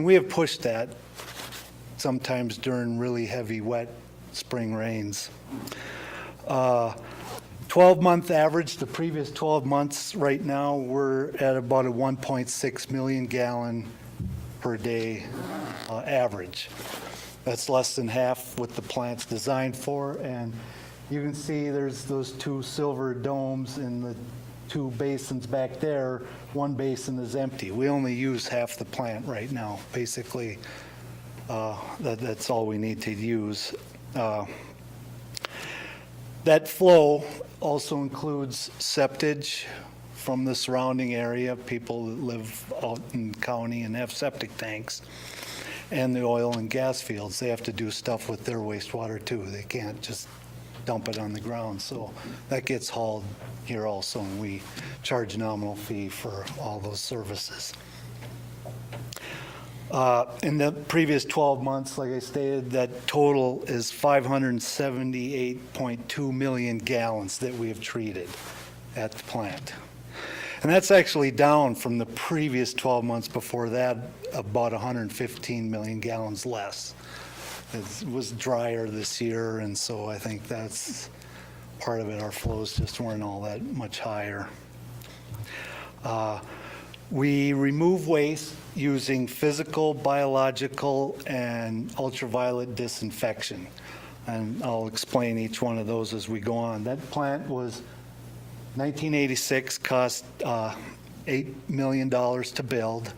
we have pushed that sometimes during really heavy, wet spring rains. 12-month average, the previous 12 months right now, we're at about a 1.6 million gallon per day average. That's less than half what the plant's designed for. And you can see there's those 2 silver domes in the 2 basins back there. One basin is empty. We only use half the plant right now. Basically, that's all we need to use. That flow also includes septage from the surrounding area, people that live out in the county and have septic tanks, and the oil and gas fields. They have to do stuff with their wastewater too. They can't just dump it on the ground. So that gets hauled here also, and we charge a nominal fee for all those services. In the previous 12 months, like I stated, that total is 578.2 million gallons that we have treated at the plant. And that's actually down from the previous 12 months before that, about 115 million gallons less. It was drier this year, and so I think that's part of it. Our flows just weren't all that much higher. We remove waste using physical, biological, and ultraviolet disinfection. And I'll explain each one of those as we go on. That plant was 1986, cost $8 million to build.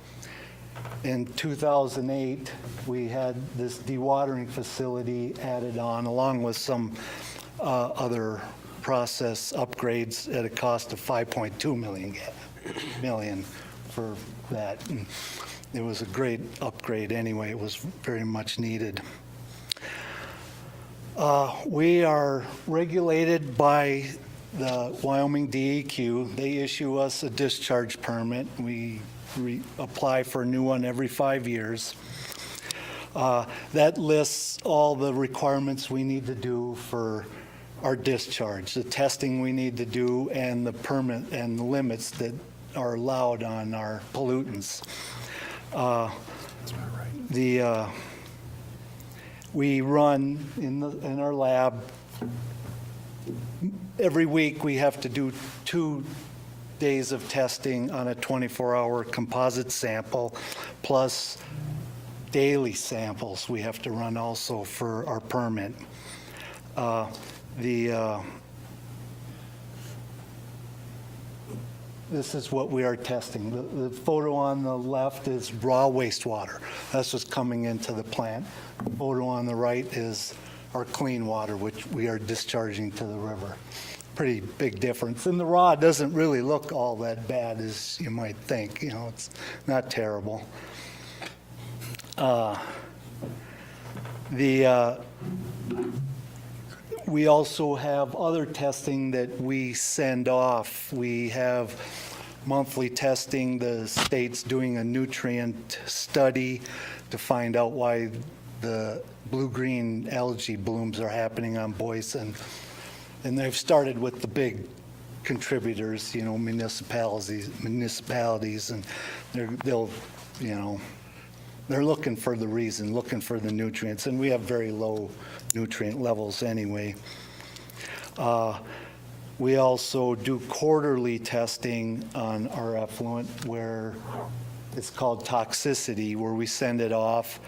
In 2008, we had this dewatering facility added on, along with some other process upgrades at a cost of $5.2 million for that. And it was a great upgrade anyway. It was very much needed. We are regulated by the Wyoming DEQ. They issue us a discharge permit. We apply for a new one every 5 years. That lists all the requirements we need to do for our discharge, the testing we need to do, and the permit and the limits that are allowed on our pollutants. We run in our lab. Every week we have to do 2 days of testing on a 24-hour composite sample, plus daily samples we have to run also for our permit. This is what we are testing. The photo on the left is raw wastewater. That's what's coming into the plant. The photo on the right is our clean water, which we are discharging to the river. Pretty big difference. And the raw doesn't really look all that bad as you might think. You know, it's not terrible. We also have other testing that we send off. We have monthly testing. The state's doing a nutrient study to find out why the blue-green algae blooms are happening on Boysen. And they've started with the big contributors, you know, municipalities, and they'll, you know, they're looking for the reason, looking for the nutrients, and we have very low nutrient levels anyway. We also do quarterly testing on our effluent, where it's called toxicity, where we send it off.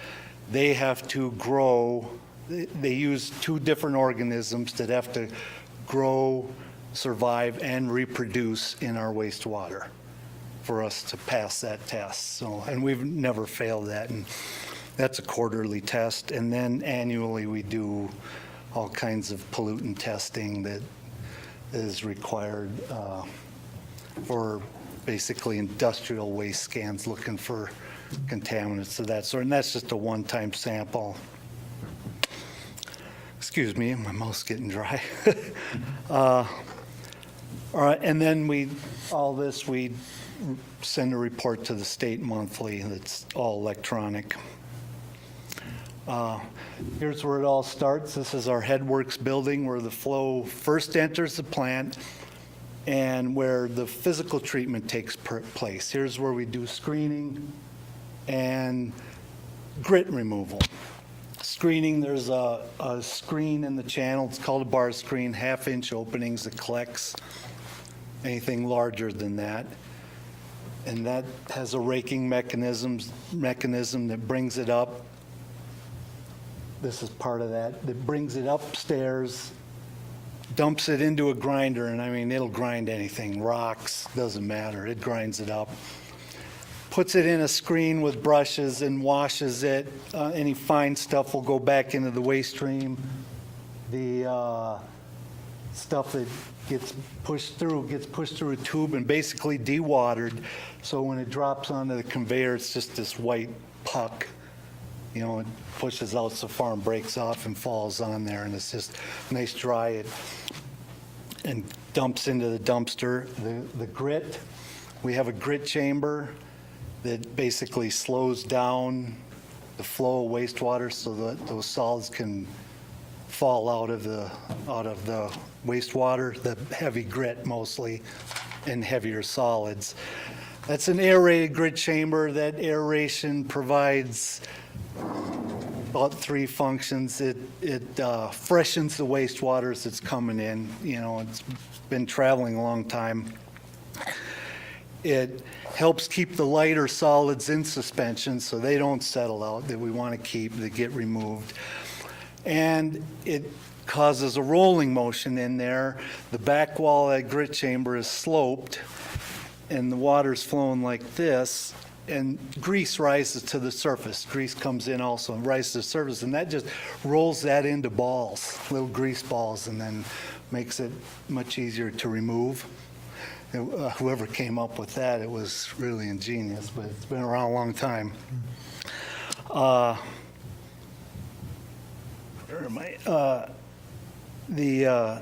They have to grow. They use 2 different organisms that have to grow, survive, and reproduce in our wastewater for us to pass that test. So, and we've never failed that, and that's a quarterly test. And then annually we do all kinds of pollutant testing that is required for basically industrial waste scans, looking for contaminants of that sort. And that's just a one-time sample. Excuse me, my mouth's getting dry. All right, and then we send a report to the state monthly. That's all electronic. Here's where it all starts. This is our headworks building, where the flow first enters the plant and where the physical treatment takes place. Here's where we do screening and grit removal. Screening, there's a screen in the channel. It's called a bar screen, 1/2-inch openings that collects anything larger than that. And that has a raking mechanism that brings it up. This is part of that. That brings it upstairs, dumps it into a grinder, and I mean, it'll grind anything, rocks, doesn't matter. It grinds it up. Puts it in a screen with brushes and washes it. Any fine stuff will go back into the waste stream. The stuff that gets pushed through a tube and basically dewatered. So when it drops onto the conveyor, it's just this white puck. You know, it pushes out so far and breaks off and falls on there, and it's just nice dry. And dumps into the dumpster. The grit, we have a grit chamber that basically slows down the flow of wastewater so that those solids can fall out of the wastewater, the heavy grit mostly, and heavier solids. That's an aerated grit chamber. That aeration provides about 3 functions. It freshens the wastewater as it's coming in. You know, it's been traveling a long time. It helps keep the lighter solids in suspension so they don't settle out, that we want to keep, that get removed. And it causes a rolling motion in there. The back wall of that grit chamber is sloped, and the water's flowing like this, and grease rises to the surface. Grease comes in also and rises to the surface, and that just rolls that into balls, little grease balls, and then makes it much easier to remove. Whoever came up with that, it was really ingenious, but it's been around a long time. Where am I? The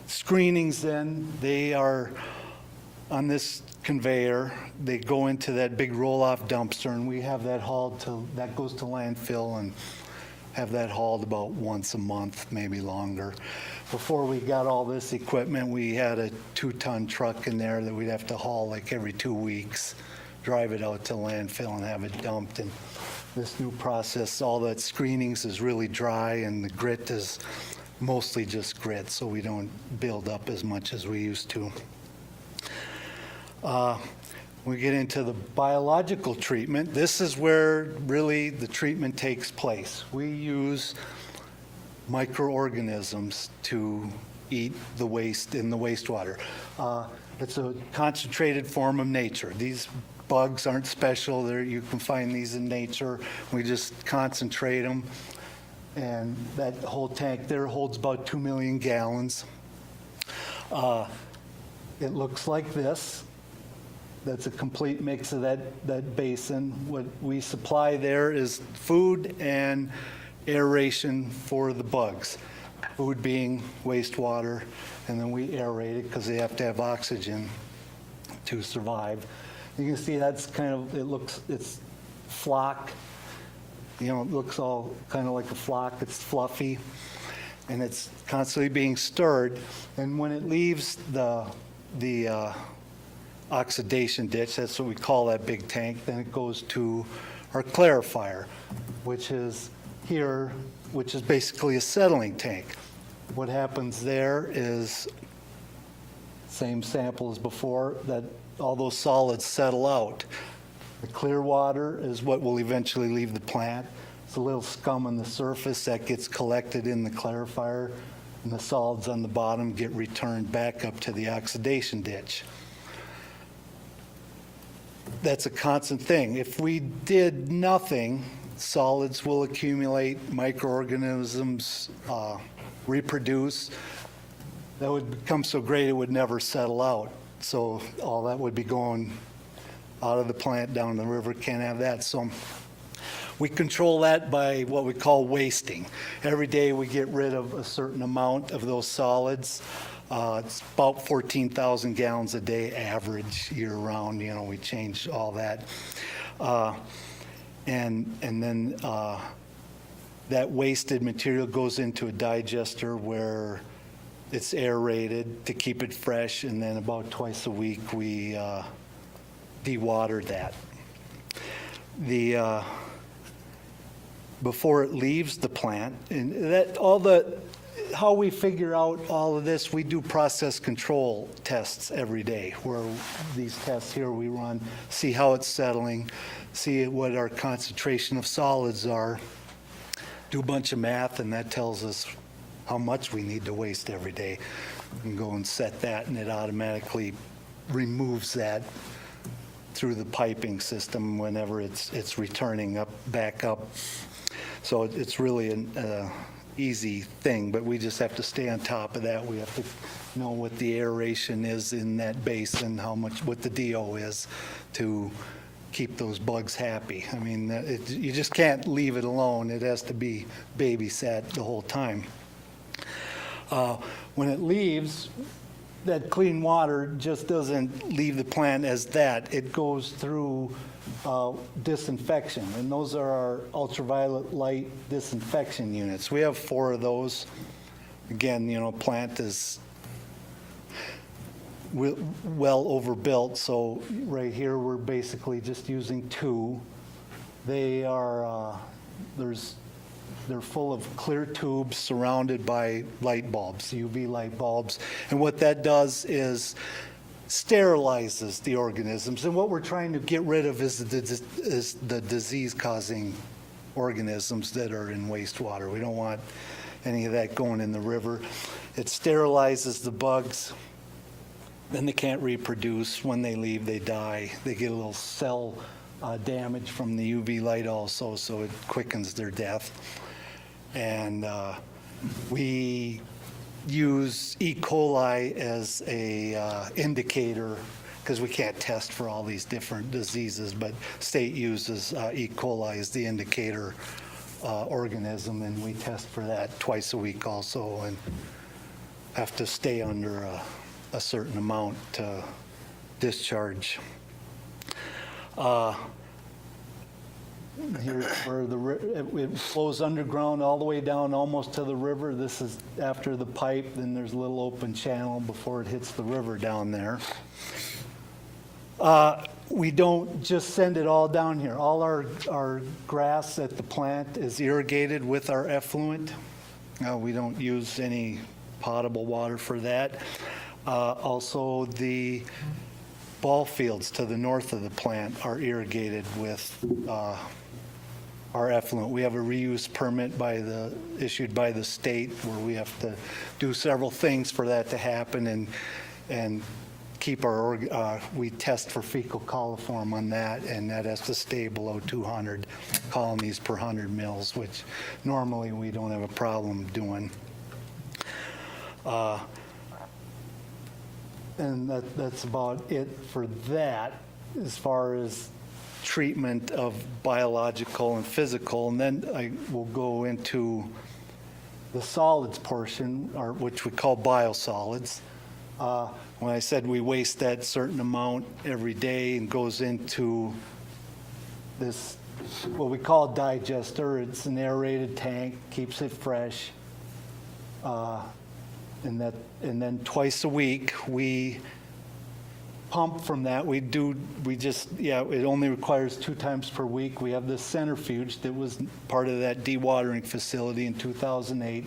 screenings then, they are on this conveyor. They go into that big roll-off dumpster, and we have that hauled to, that goes to landfill, and have that hauled about once a month, maybe longer. Before we got all this equipment, we had a 2-ton truck in there that we'd have to haul like every 2 weeks, drive it out to landfill and have it dumped. And this new process, all that screenings is really dry, and the grit is mostly just grit, so we don't build up as much as we used to. We get into the biological treatment. This is where really the treatment takes place. We use microorganisms to eat the waste in the wastewater. It's a concentrated form of nature. These bugs aren't special. You can find these in nature. We just concentrate them. And that whole tank there holds about 2 million gallons. It looks like this. That's a complete mix of that basin. What we supply there is food and aeration for the bugs. Food being wastewater, and then we aerate it because they have to have oxygen to survive. You can see that's kind of, it's flock. You know, it looks all kind of like a flock. It's fluffy, and it's constantly being stirred. And when it leaves the oxidation ditch, that's what we call that big tank, then it goes to our clarifier, which is here, which is basically a settling tank. What happens there is same sample as before, that all those solids settle out. The clear water is what will eventually leave the plant. It's a little scum on the surface that gets collected in the clarifier, and the solids on the bottom get returned back up to the oxidation ditch. That's a constant thing. If we did nothing, solids will accumulate, microorganisms reproduce. That would become so great it would never settle out. So all that would be going out of the plant down the river. Can't have that. So we control that by what we call wasting. Every day we get rid of a certain amount of those solids. It's about 14,000 gallons a day average year-round. You know, we change all that. And then that wasted material goes into a digester where it's aerated to keep it fresh, and then about twice a week we dewater that. Before it leaves the plant, and that how we figure out all of this, we do process control tests every day, where these tests here we run, see how it's settling, see what our concentration of solids are, do a bunch of math, and that tells us how much we need to waste every day. We can go and set that, and it automatically removes that through the piping system whenever it's returning back up. So it's really an easy thing, but we just have to stay on top of that. We have to know what the aeration is in that basin, what the DO is, to keep those bugs happy. I mean, you just can't leave it alone. It has to be babysat the whole time. When it leaves, that clean water just doesn't leave the plant as that. It goes through disinfection, and those are our ultraviolet light disinfection units. We have 4 of those. Again, plant is well overbuilt, so right here we're basically just using 2. They are they're full of clear tubes surrounded by light bulbs, UV light bulbs, and what that does is sterilizes the organisms. And what we're trying to get rid of is the disease-causing organisms that are in wastewater. We don't want any of that going in the river. It sterilizes the bugs. Then they can't reproduce. When they leave, they die. They get a little cell damage from the UV light also, so it quickens their death. And we use E. coli as a indicator, because we can't test for all these different diseases, but state uses E. coli as the indicator organism, and we test for that twice a week also, and have to stay under a certain amount to discharge. Here's where it flows underground all the way down almost to the river. This is after the pipe, then there's a little open channel before it hits the river down there. We don't just send it all down here. All our grass at the plant is irrigated with our effluent. We don't use any potable water for that. Also, the ball fields to the north of the plant are irrigated with our effluent. We have a reuse permit issued by the state where we have to do several things for that to happen, and keep we test for fecal coliform on that, and that has to stay below 200 colonies per 100 mils, which normally we don't have a problem doing. And that's about it for that as far as treatment of biological and physical. And then I will go into the solids portion, which we call biosolids. When I said we waste that certain amount every day and goes into this, what we call a digester. It's an aerated tank, keeps it fresh. And then twice a week we pump from that. It only requires 2 times per week. We have this centrifuge that was part of that dewatering facility in 2008.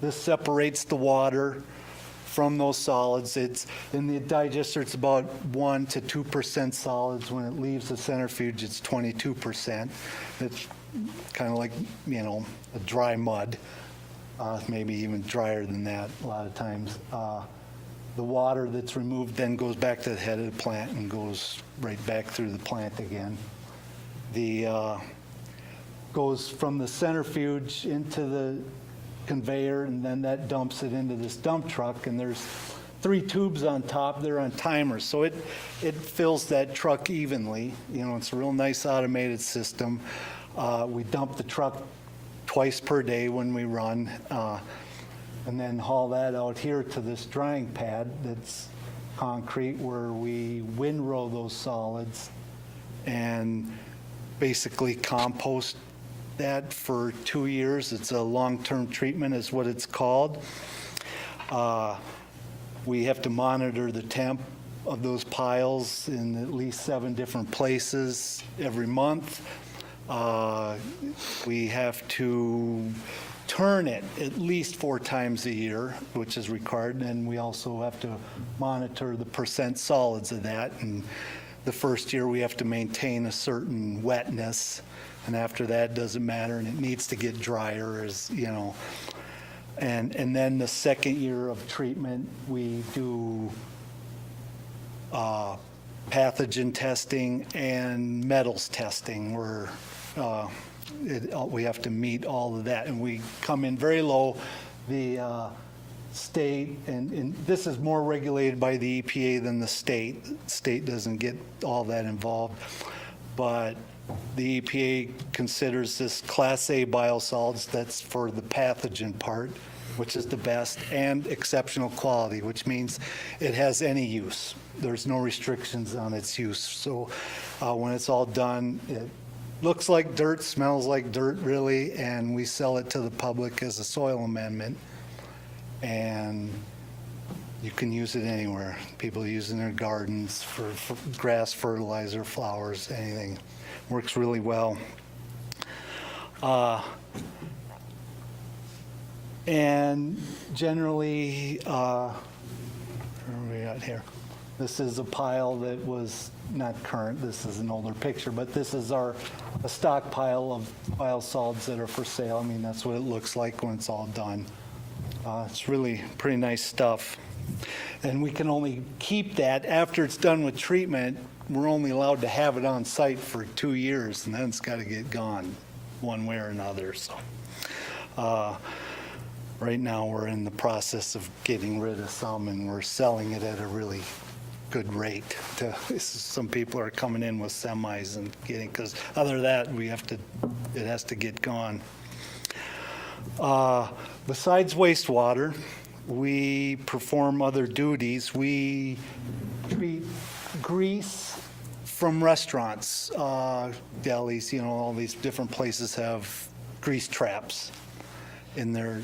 This separates the water from those solids. It's in the digester, it's about 1% to 2% solids. When it leaves the centrifuge, it's 22%. It's kind of like, a dry mud. Maybe even drier than that a lot of times. The water that's removed then goes back to the head of the plant and goes right back through the plant again. Goes from the centrifuge into the conveyor, and then that dumps it into this dump truck, and there's 3 tubes on top. They're on timers, so it fills that truck evenly. It's a real nice automated system. We dump the truck twice per day when we run, and then haul that out here to this drying pad that's concrete, where we windrow those solids and basically compost that for 2 years. It's a long-term treatment is what it's called. We have to monitor the temp of those piles in at least 7 different places every month. We have to turn it at least 4 times a year, which is required, and we also have to monitor the percent solids of that. And the first year we have to maintain a certain wetness, and after that it doesn't matter, and it needs to get drier, and then the second year of treatment we do pathogen testing and metals testing, where we have to meet all of that, and we come in very low. The state, and this is more regulated by the EPA than the state. State doesn't get all that involved, but the EPA considers this Class A biosolids, that's for the pathogen part, which is the best, and exceptional quality, which means it has any use. There's no restrictions on its use. So when it's all done, it looks like dirt, smells like dirt, really, and we sell it to the public as a soil amendment. And you can use it anywhere. People use it in their gardens for grass fertilizer, flowers, anything. Works really well. And generally, where are we at here? This is a pile that was not current. This is an older picture, but this is a stockpile of pile solids that are for sale. I mean, that's what it looks like when it's all done. It's really pretty nice stuff. And we can only keep that after it's done with treatment. We're only allowed to have it on site for 2 years, and then it's got to get gone one way or another. So right now we're in the process of getting rid of some, and we're selling it at a really good rate. Some people are coming in with semis and getting, because other than that, it has to get gone. Besides wastewater, we perform other duties. We treat grease from restaurants, delis, all these different places have grease traps in their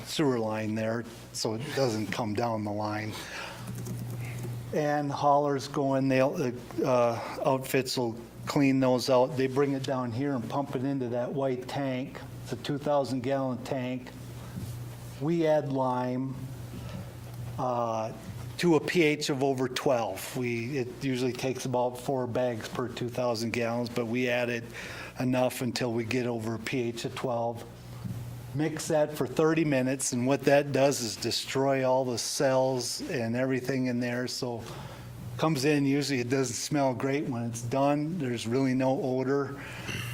sewer line there, so it doesn't come down the line. And haulers go in, outfits will clean those out. They bring it down here and pump it into that white tank. It's a 2,000-gallon tank. We add lime to a pH of over 12. It usually takes about 4 bags per 2,000 gallons, but we add it enough until we get over a pH of 12. Mix that for 30 minutes, and what that does is destroy all the cells and everything in there. So comes in, usually it doesn't smell great. When it's done, there's really no odor.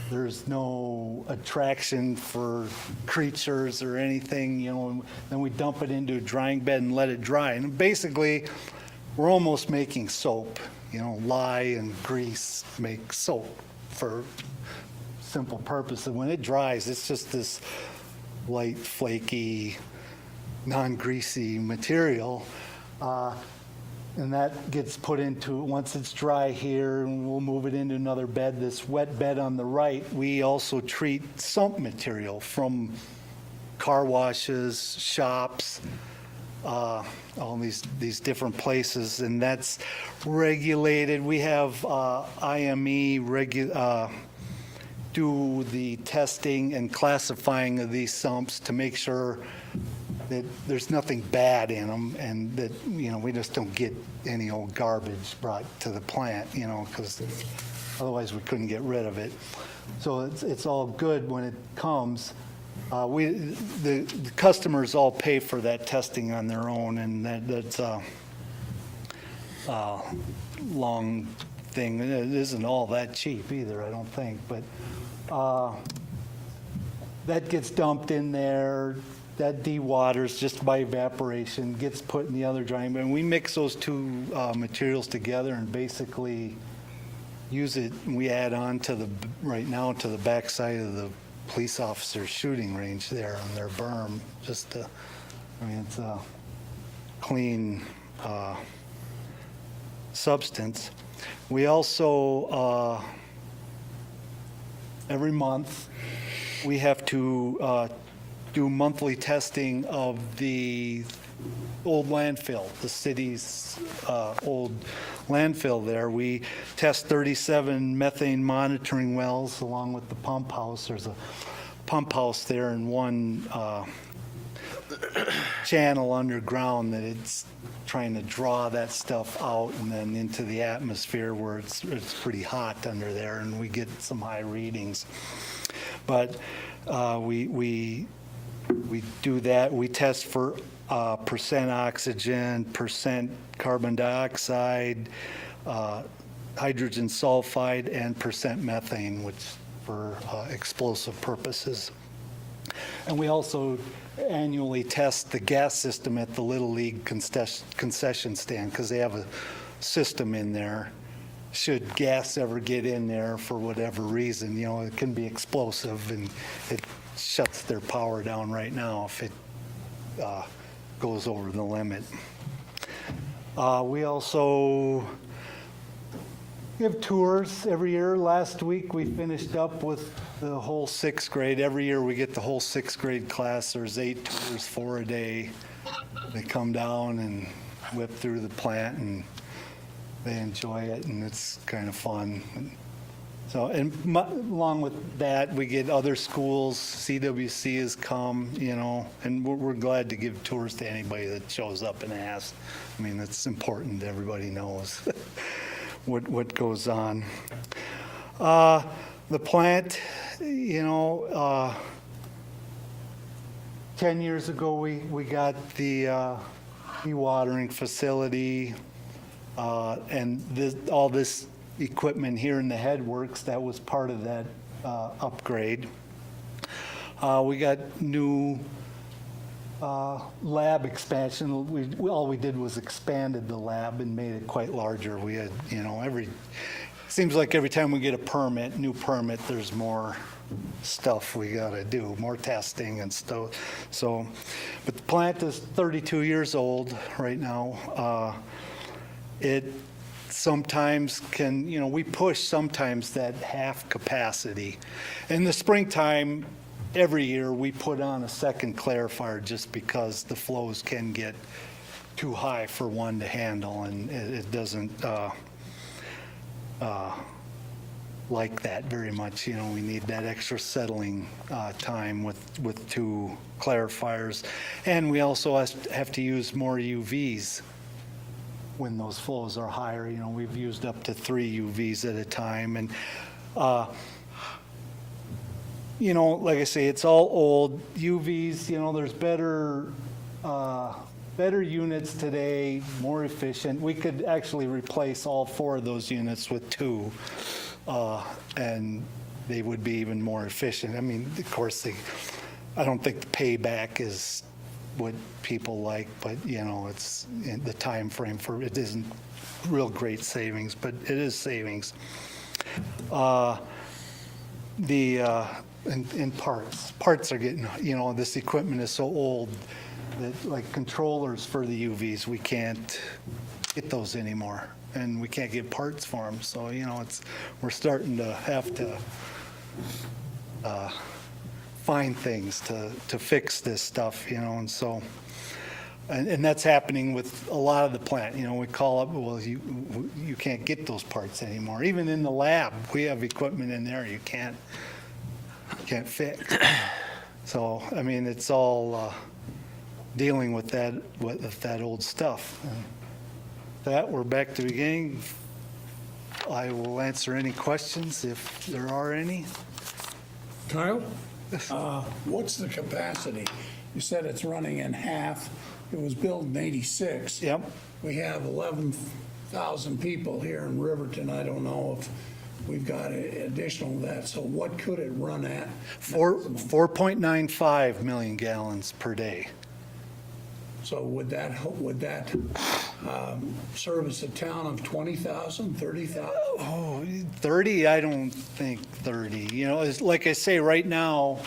There's no attraction for creatures or anything, Then we dump it into a drying bed and let it dry. And basically, we're almost making soap. Lye and grease make soap for simple purpose. And when it dries, it's just this light, flaky, non-greasy material. And that gets put into, once it's dry here, and we'll move it into another bed. This wet bed on the right, we also treat sump material from car washes, shops, all these different places, and that's regulated. We have IME do the testing and classifying of these sumps to make sure that there's nothing bad in them, and that we just don't get any old garbage brought to the plant, because otherwise we couldn't get rid of it. So it's all good when it comes. The customers all pay for that testing on their own, and that's a long thing. It isn't all that cheap either, I don't think, but that gets dumped in there. That dewaters just by evaporation, gets put in the other drying bed. And we mix those two materials together and basically use it. We add on to right now to the backside of the police officer's shooting range there on their berm. It's a clean substance. We also, every month, we have to do monthly testing of the old landfill, the city's old landfill there. We test 37 methane monitoring wells along with the pump house. There's a pump house there and one channel underground that it's trying to draw that stuff out and then into the atmosphere where it's pretty hot under there, and we get some high readings. But we do that. We test for percent oxygen, percent carbon dioxide, hydrogen sulfide, and percent methane, which for explosive purposes. And we also annually test the gas system at the Little League concession stand, because they have a system in there. Should gas ever get in there for whatever reason, it can be explosive, and it shuts their power down right now if it goes over the limit. We also give tours every year. Last week, we finished up with the whole sixth grade. Every year, we get the whole sixth grade class. There's 8 tours, 4 a day. They come down and whip through the plant, and they enjoy it, and it's kind of fun. So, and along with that, we get other schools. CWC has come, you know, and we're glad to give tours to anybody that shows up and asks. I mean, it's important. Everybody knows what goes on. The plant, you know, 10 years ago, we got the dewatering facility, and all this equipment here in the headworks, that was part of that upgrade. We got new lab expansion. All we did was expanded the lab and made it quite larger. We had, you know, seems like every time we get a new permit, there's more stuff we got to do, more testing and stuff. So, but the plant is 32 years old right now. It sometimes can, you know, we push sometimes that half capacity. In the springtime, every year we put on a second clarifier just because the flows can get too high for one to handle, and it doesn't like that very much. You know, we need that extra settling time with 2 clarifiers, and we also have to use more UVs when those flows are higher. You know, we've used up to 3 UVs at a time, and you know, like I say, it's all old UVs. You know, there's better units today, more efficient. We could actually replace all 4 of those units with 2, and they would be even more efficient. I mean, of course, I don't think the payback is what people like, but you know, it's the time frame for it isn't real great savings, but it is savings. In parts are getting, you know, this equipment is so old that, like controllers for the UVs, we can't get those anymore, and we can't get parts for them. So, you know, we're starting to have to find things to fix this stuff, you know, and so, and that's happening with a lot of the plant. You know, we call up, well, you can't get those parts anymore. Even in the lab, we have equipment in there you can't fix. So, I mean, it's all dealing with that old stuff. And that, we're back to the beginning. I will answer any questions if there are any. Kyle? What's the capacity? You said it's running in half. It was built in '86. Yep. We have 11,000 people here in Riverton. I don't know if we've got additional to that. So what could it run at? 4.95 million gallons per day. So would that service a town of 20,000, 30,000? Oh, 30, I don't think 30. You know, it's like I say, right now,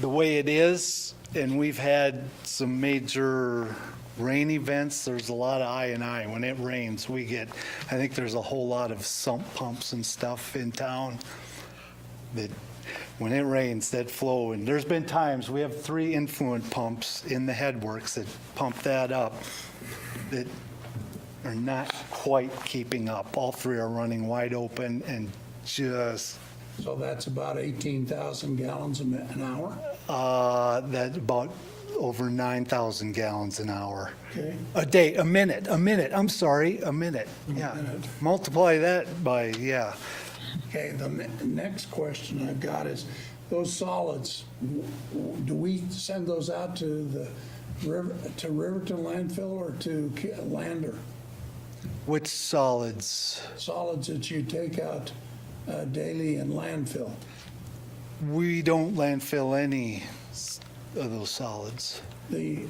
the way it is, and we've had some major rain events, there's a lot of I&I. When it rains, I think there's a whole lot of sump pumps and stuff in town that when it rains, that flow, and there's been times, we have 3 influent pumps in the headworks that pump that up that are not quite keeping up. All 3 are running wide open and just... So that's about 18,000 gallons an hour? That's about over 9,000 gallons an hour. Okay. A minute, I'm sorry, a minute. Yeah. Multiply that by, yeah. Okay, the next question I've got is, those solids, do we send those out to Riverton landfill or to Lander? Which solids? Solids that you take out daily in landfill. We don't landfill any of those solids. The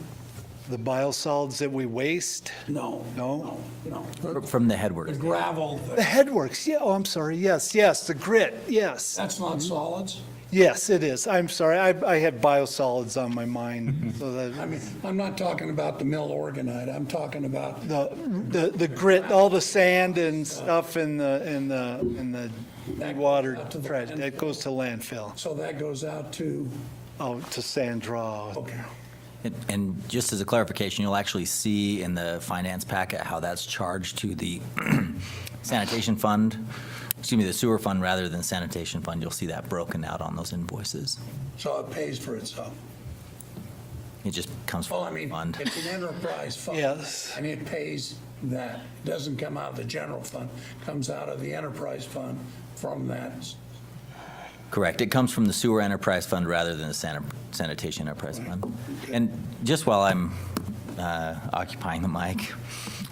biosolids that we waste? No. No? No. From the The headworks. gravel, The headworks, yeah, oh, I'm sorry, yes, the grit, yes. that's not solids? Yes, it is. I'm sorry, I had biosolids on my mind, so I that, mean, I'm not talking about the mill organite, I'm talking about, the grit, all the sand and stuff in the water out to the trash, landfill. that goes to landfill, so that goes out to, out to sand draw. okay. And just as a clarification, you'll actually see in the finance packet how that's charged to the sanitation fund, the sewer fund rather than sanitation fund. You'll see that broken out on those invoices. So it pays for itself. It just comes Well, I from the mean, fund. it's an enterprise fund. Yes. And it pays that, doesn't come out of the general fund, comes out of the enterprise fund from that. Correct. It comes from the sewer enterprise fund rather than the sanitation enterprise fund. And just while I'm occupying the mic,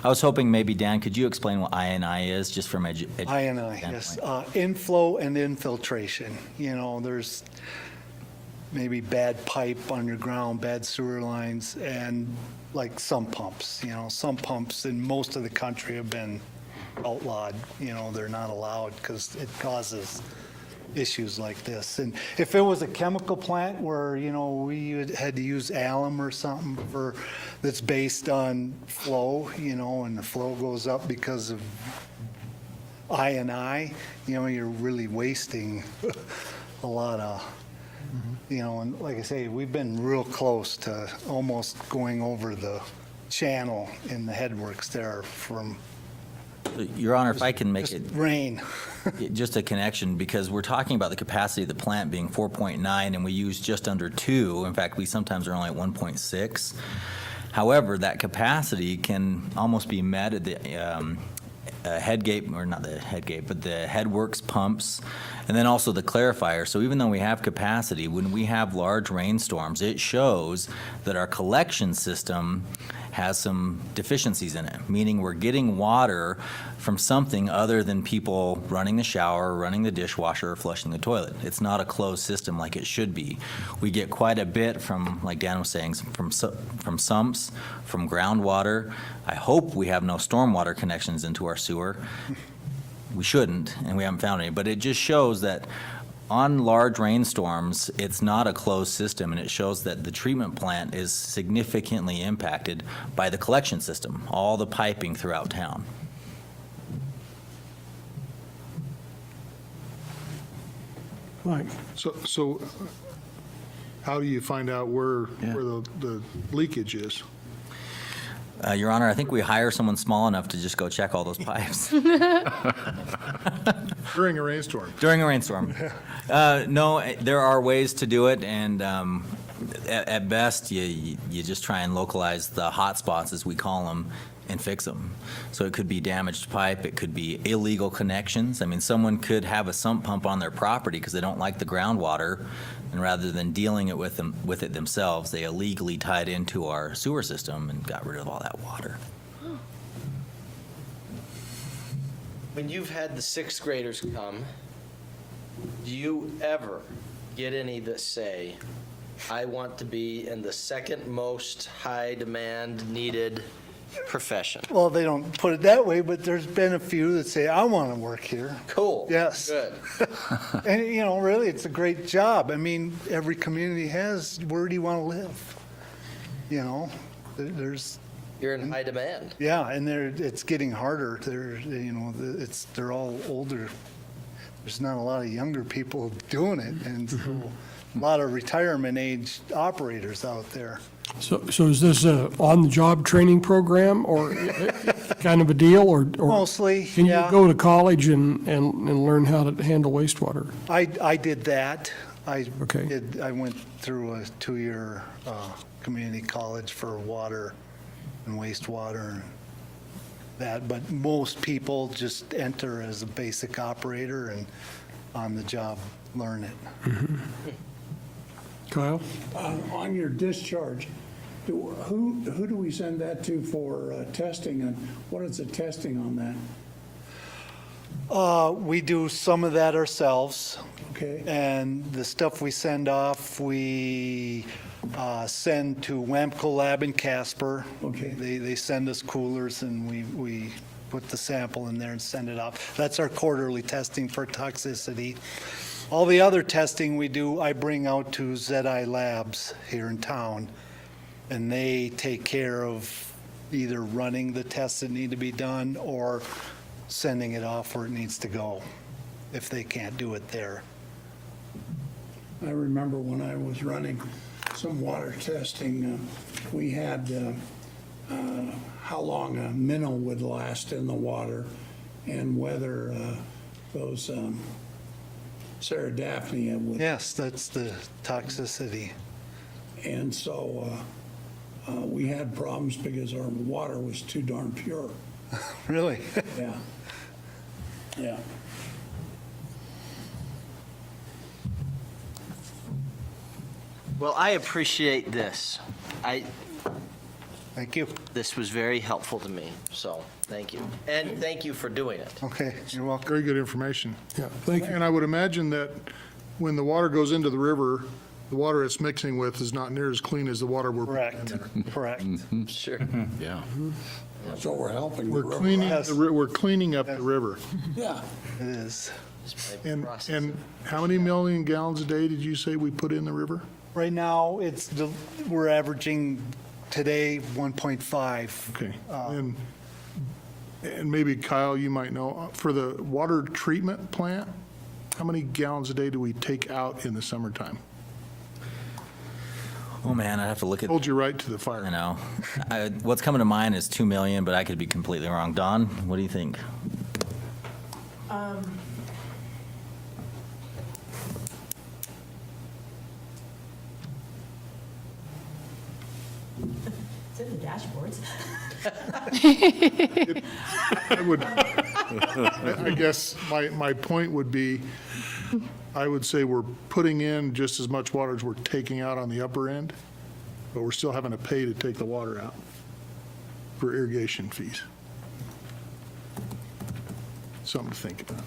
I was hoping maybe, Dan, could you explain what INI is, just from education INI, yes, inflow and infiltration. You know, there's maybe bad pipe underground, bad sewer lines, and like sump pumps. You know, sump pumps in most of the country have been outlawed. You know, they're not allowed because it causes issues like this. And if it was a chemical plant where, you know, we had to use alum or something for, that's based on flow, you know, and the flow goes up because of I&I, you know, you're really wasting a lot of, you know, and like I say, we've been real close to almost going over the channel in the headworks there from Your Honor, if I can make it rain. just a connection, because we're talking about the capacity of the plant being 4.9 and we use just under 2. In fact, we sometimes are only at 1.6. However, that capacity can almost be met at the head gate, or not the head gate, but the headworks pumps, and then also the clarifier. So even though we have capacity, when we have large rainstorms, it shows that our collection system has some deficiencies in it, meaning we're getting water from something other than people running the shower, running the dishwasher, or flushing the toilet. It's not a closed system like it should be. We get quite a bit from, like Dan was saying, from sumps, from groundwater. I hope we have no stormwater connections into our sewer. We shouldn't, and we haven't found any, but it just shows that on large rainstorms, it's not a closed system, and it shows that the treatment plant is significantly impacted by the collection system, all the piping throughout town. Mike? So how do you find out where the leakage is? Your Honor, I think we hire someone small enough to just go check all those pipes. During a rainstorm? During a rainstorm. No, there are ways to do it, and at best, you just try and localize the hot spots, as we call them, and fix them. So it could be damaged pipe, it could be illegal connections. I mean, someone could have a sump pump on their property because they don't like the groundwater, and rather than dealing it with it themselves, they illegally tied into our sewer system and got rid of all that water. When you've had the sixth graders come, do you ever get any that say, I want to be in the second most high demand needed profession? Well, they don't put it that way, but there's been a few that say, I want to work here. Cool. Yes. Good. And, you know, really, it's a great job. I mean, every community has, where do you want to live? You know, there's, You're in high demand. yeah, and it's getting harder. They're all older. There's not a lot of younger people doing it, and so a lot of retirement age operators out there. So is this a on-the-job training program or kind of a deal, or? Mostly, Can you yeah. go to college and learn how to handle wastewater? I did that. Okay. I went through a 2-year community college for water and wastewater and that, but most people just enter as a basic operator and on the job learn it. Kyle? On your discharge, who do we send that to for testing, and what is the testing on that? We do some of that ourselves. Okay. And the stuff we send off, we send to WAMCO Lab in Casper. Okay. They send us coolers, and we put the sample in there and send it off. That's our quarterly testing for toxicity. All the other testing we do, I bring out to ZI Labs here in town, and they take care of either running the tests that need to be done or sending it off where it needs to go, if they can't do it there. I remember when I was running some water testing, we had how long a minnow would last in the water and whether those Ceratophrenia would. Yes, that's the toxicity. And so we had problems because our water was too darn pure. Really? Yeah. Yeah. Well, I appreciate this. Thank you. This was very helpful to me, so thank you. And thank you for doing it. Okay, you're welcome. Very good information. Yeah, thank you. And I would imagine that when the water goes into the river, the water it's mixing with is not near as clean as the water we're putting in Correct, there. correct. Sure. Yeah. So we're helping the We're river. cleaning, Yes. we're cleaning up the river. Yeah. It is. And how many million gallons a day did you say we put in the river? Right now, we're averaging today 1.5. Okay. And maybe Kyle, you might know, for the water treatment plant, how many gallons a day do we take out in the summertime? Oh, man, I'd have to look at, Hold you right to the you fire. know, what's coming to mind is 2 million, but I could be completely wrong. Don, what do you think? It's in the dashboards. I would, I guess my point would be, I would say we're putting in just as much water as we're taking out on the upper end, but we're still having to pay to take the water out for irrigation fees. Something to think about.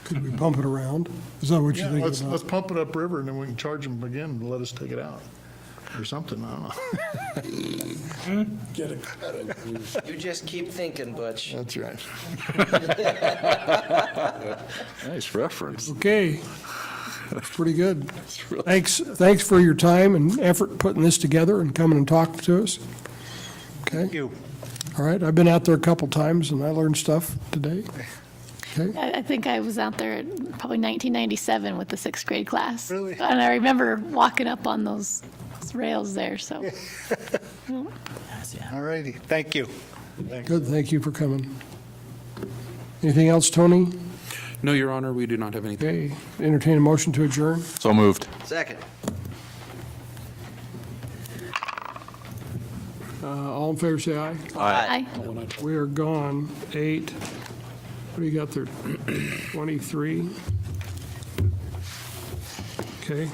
Could we pump it around? Is that what you're Yeah, thinking let's about? pump it upriver and then we can charge them again and let us take it out. Or something, I don't know. Get a credit. You just keep thinking, Butch. That's right. Nice reference. Okay. That's pretty good. Thanks for your time and effort putting this together and coming and talking to us. Okay, Thank you. all right. I've been out there a couple times and I learned stuff today. Okay, I think I was out there at probably 1997 with the sixth grade class. Really? And I remember walking up on those rails there, so. Yes, yeah. All righty, thank you. good. Thank you for coming. Anything else, Tony? No, Your Honor, we do not have anything. Okay, entertain a motion to adjourn. So moved. Second. All in favor, say aye. Aye. We are gone, 8, what do you got there, 23? Okay.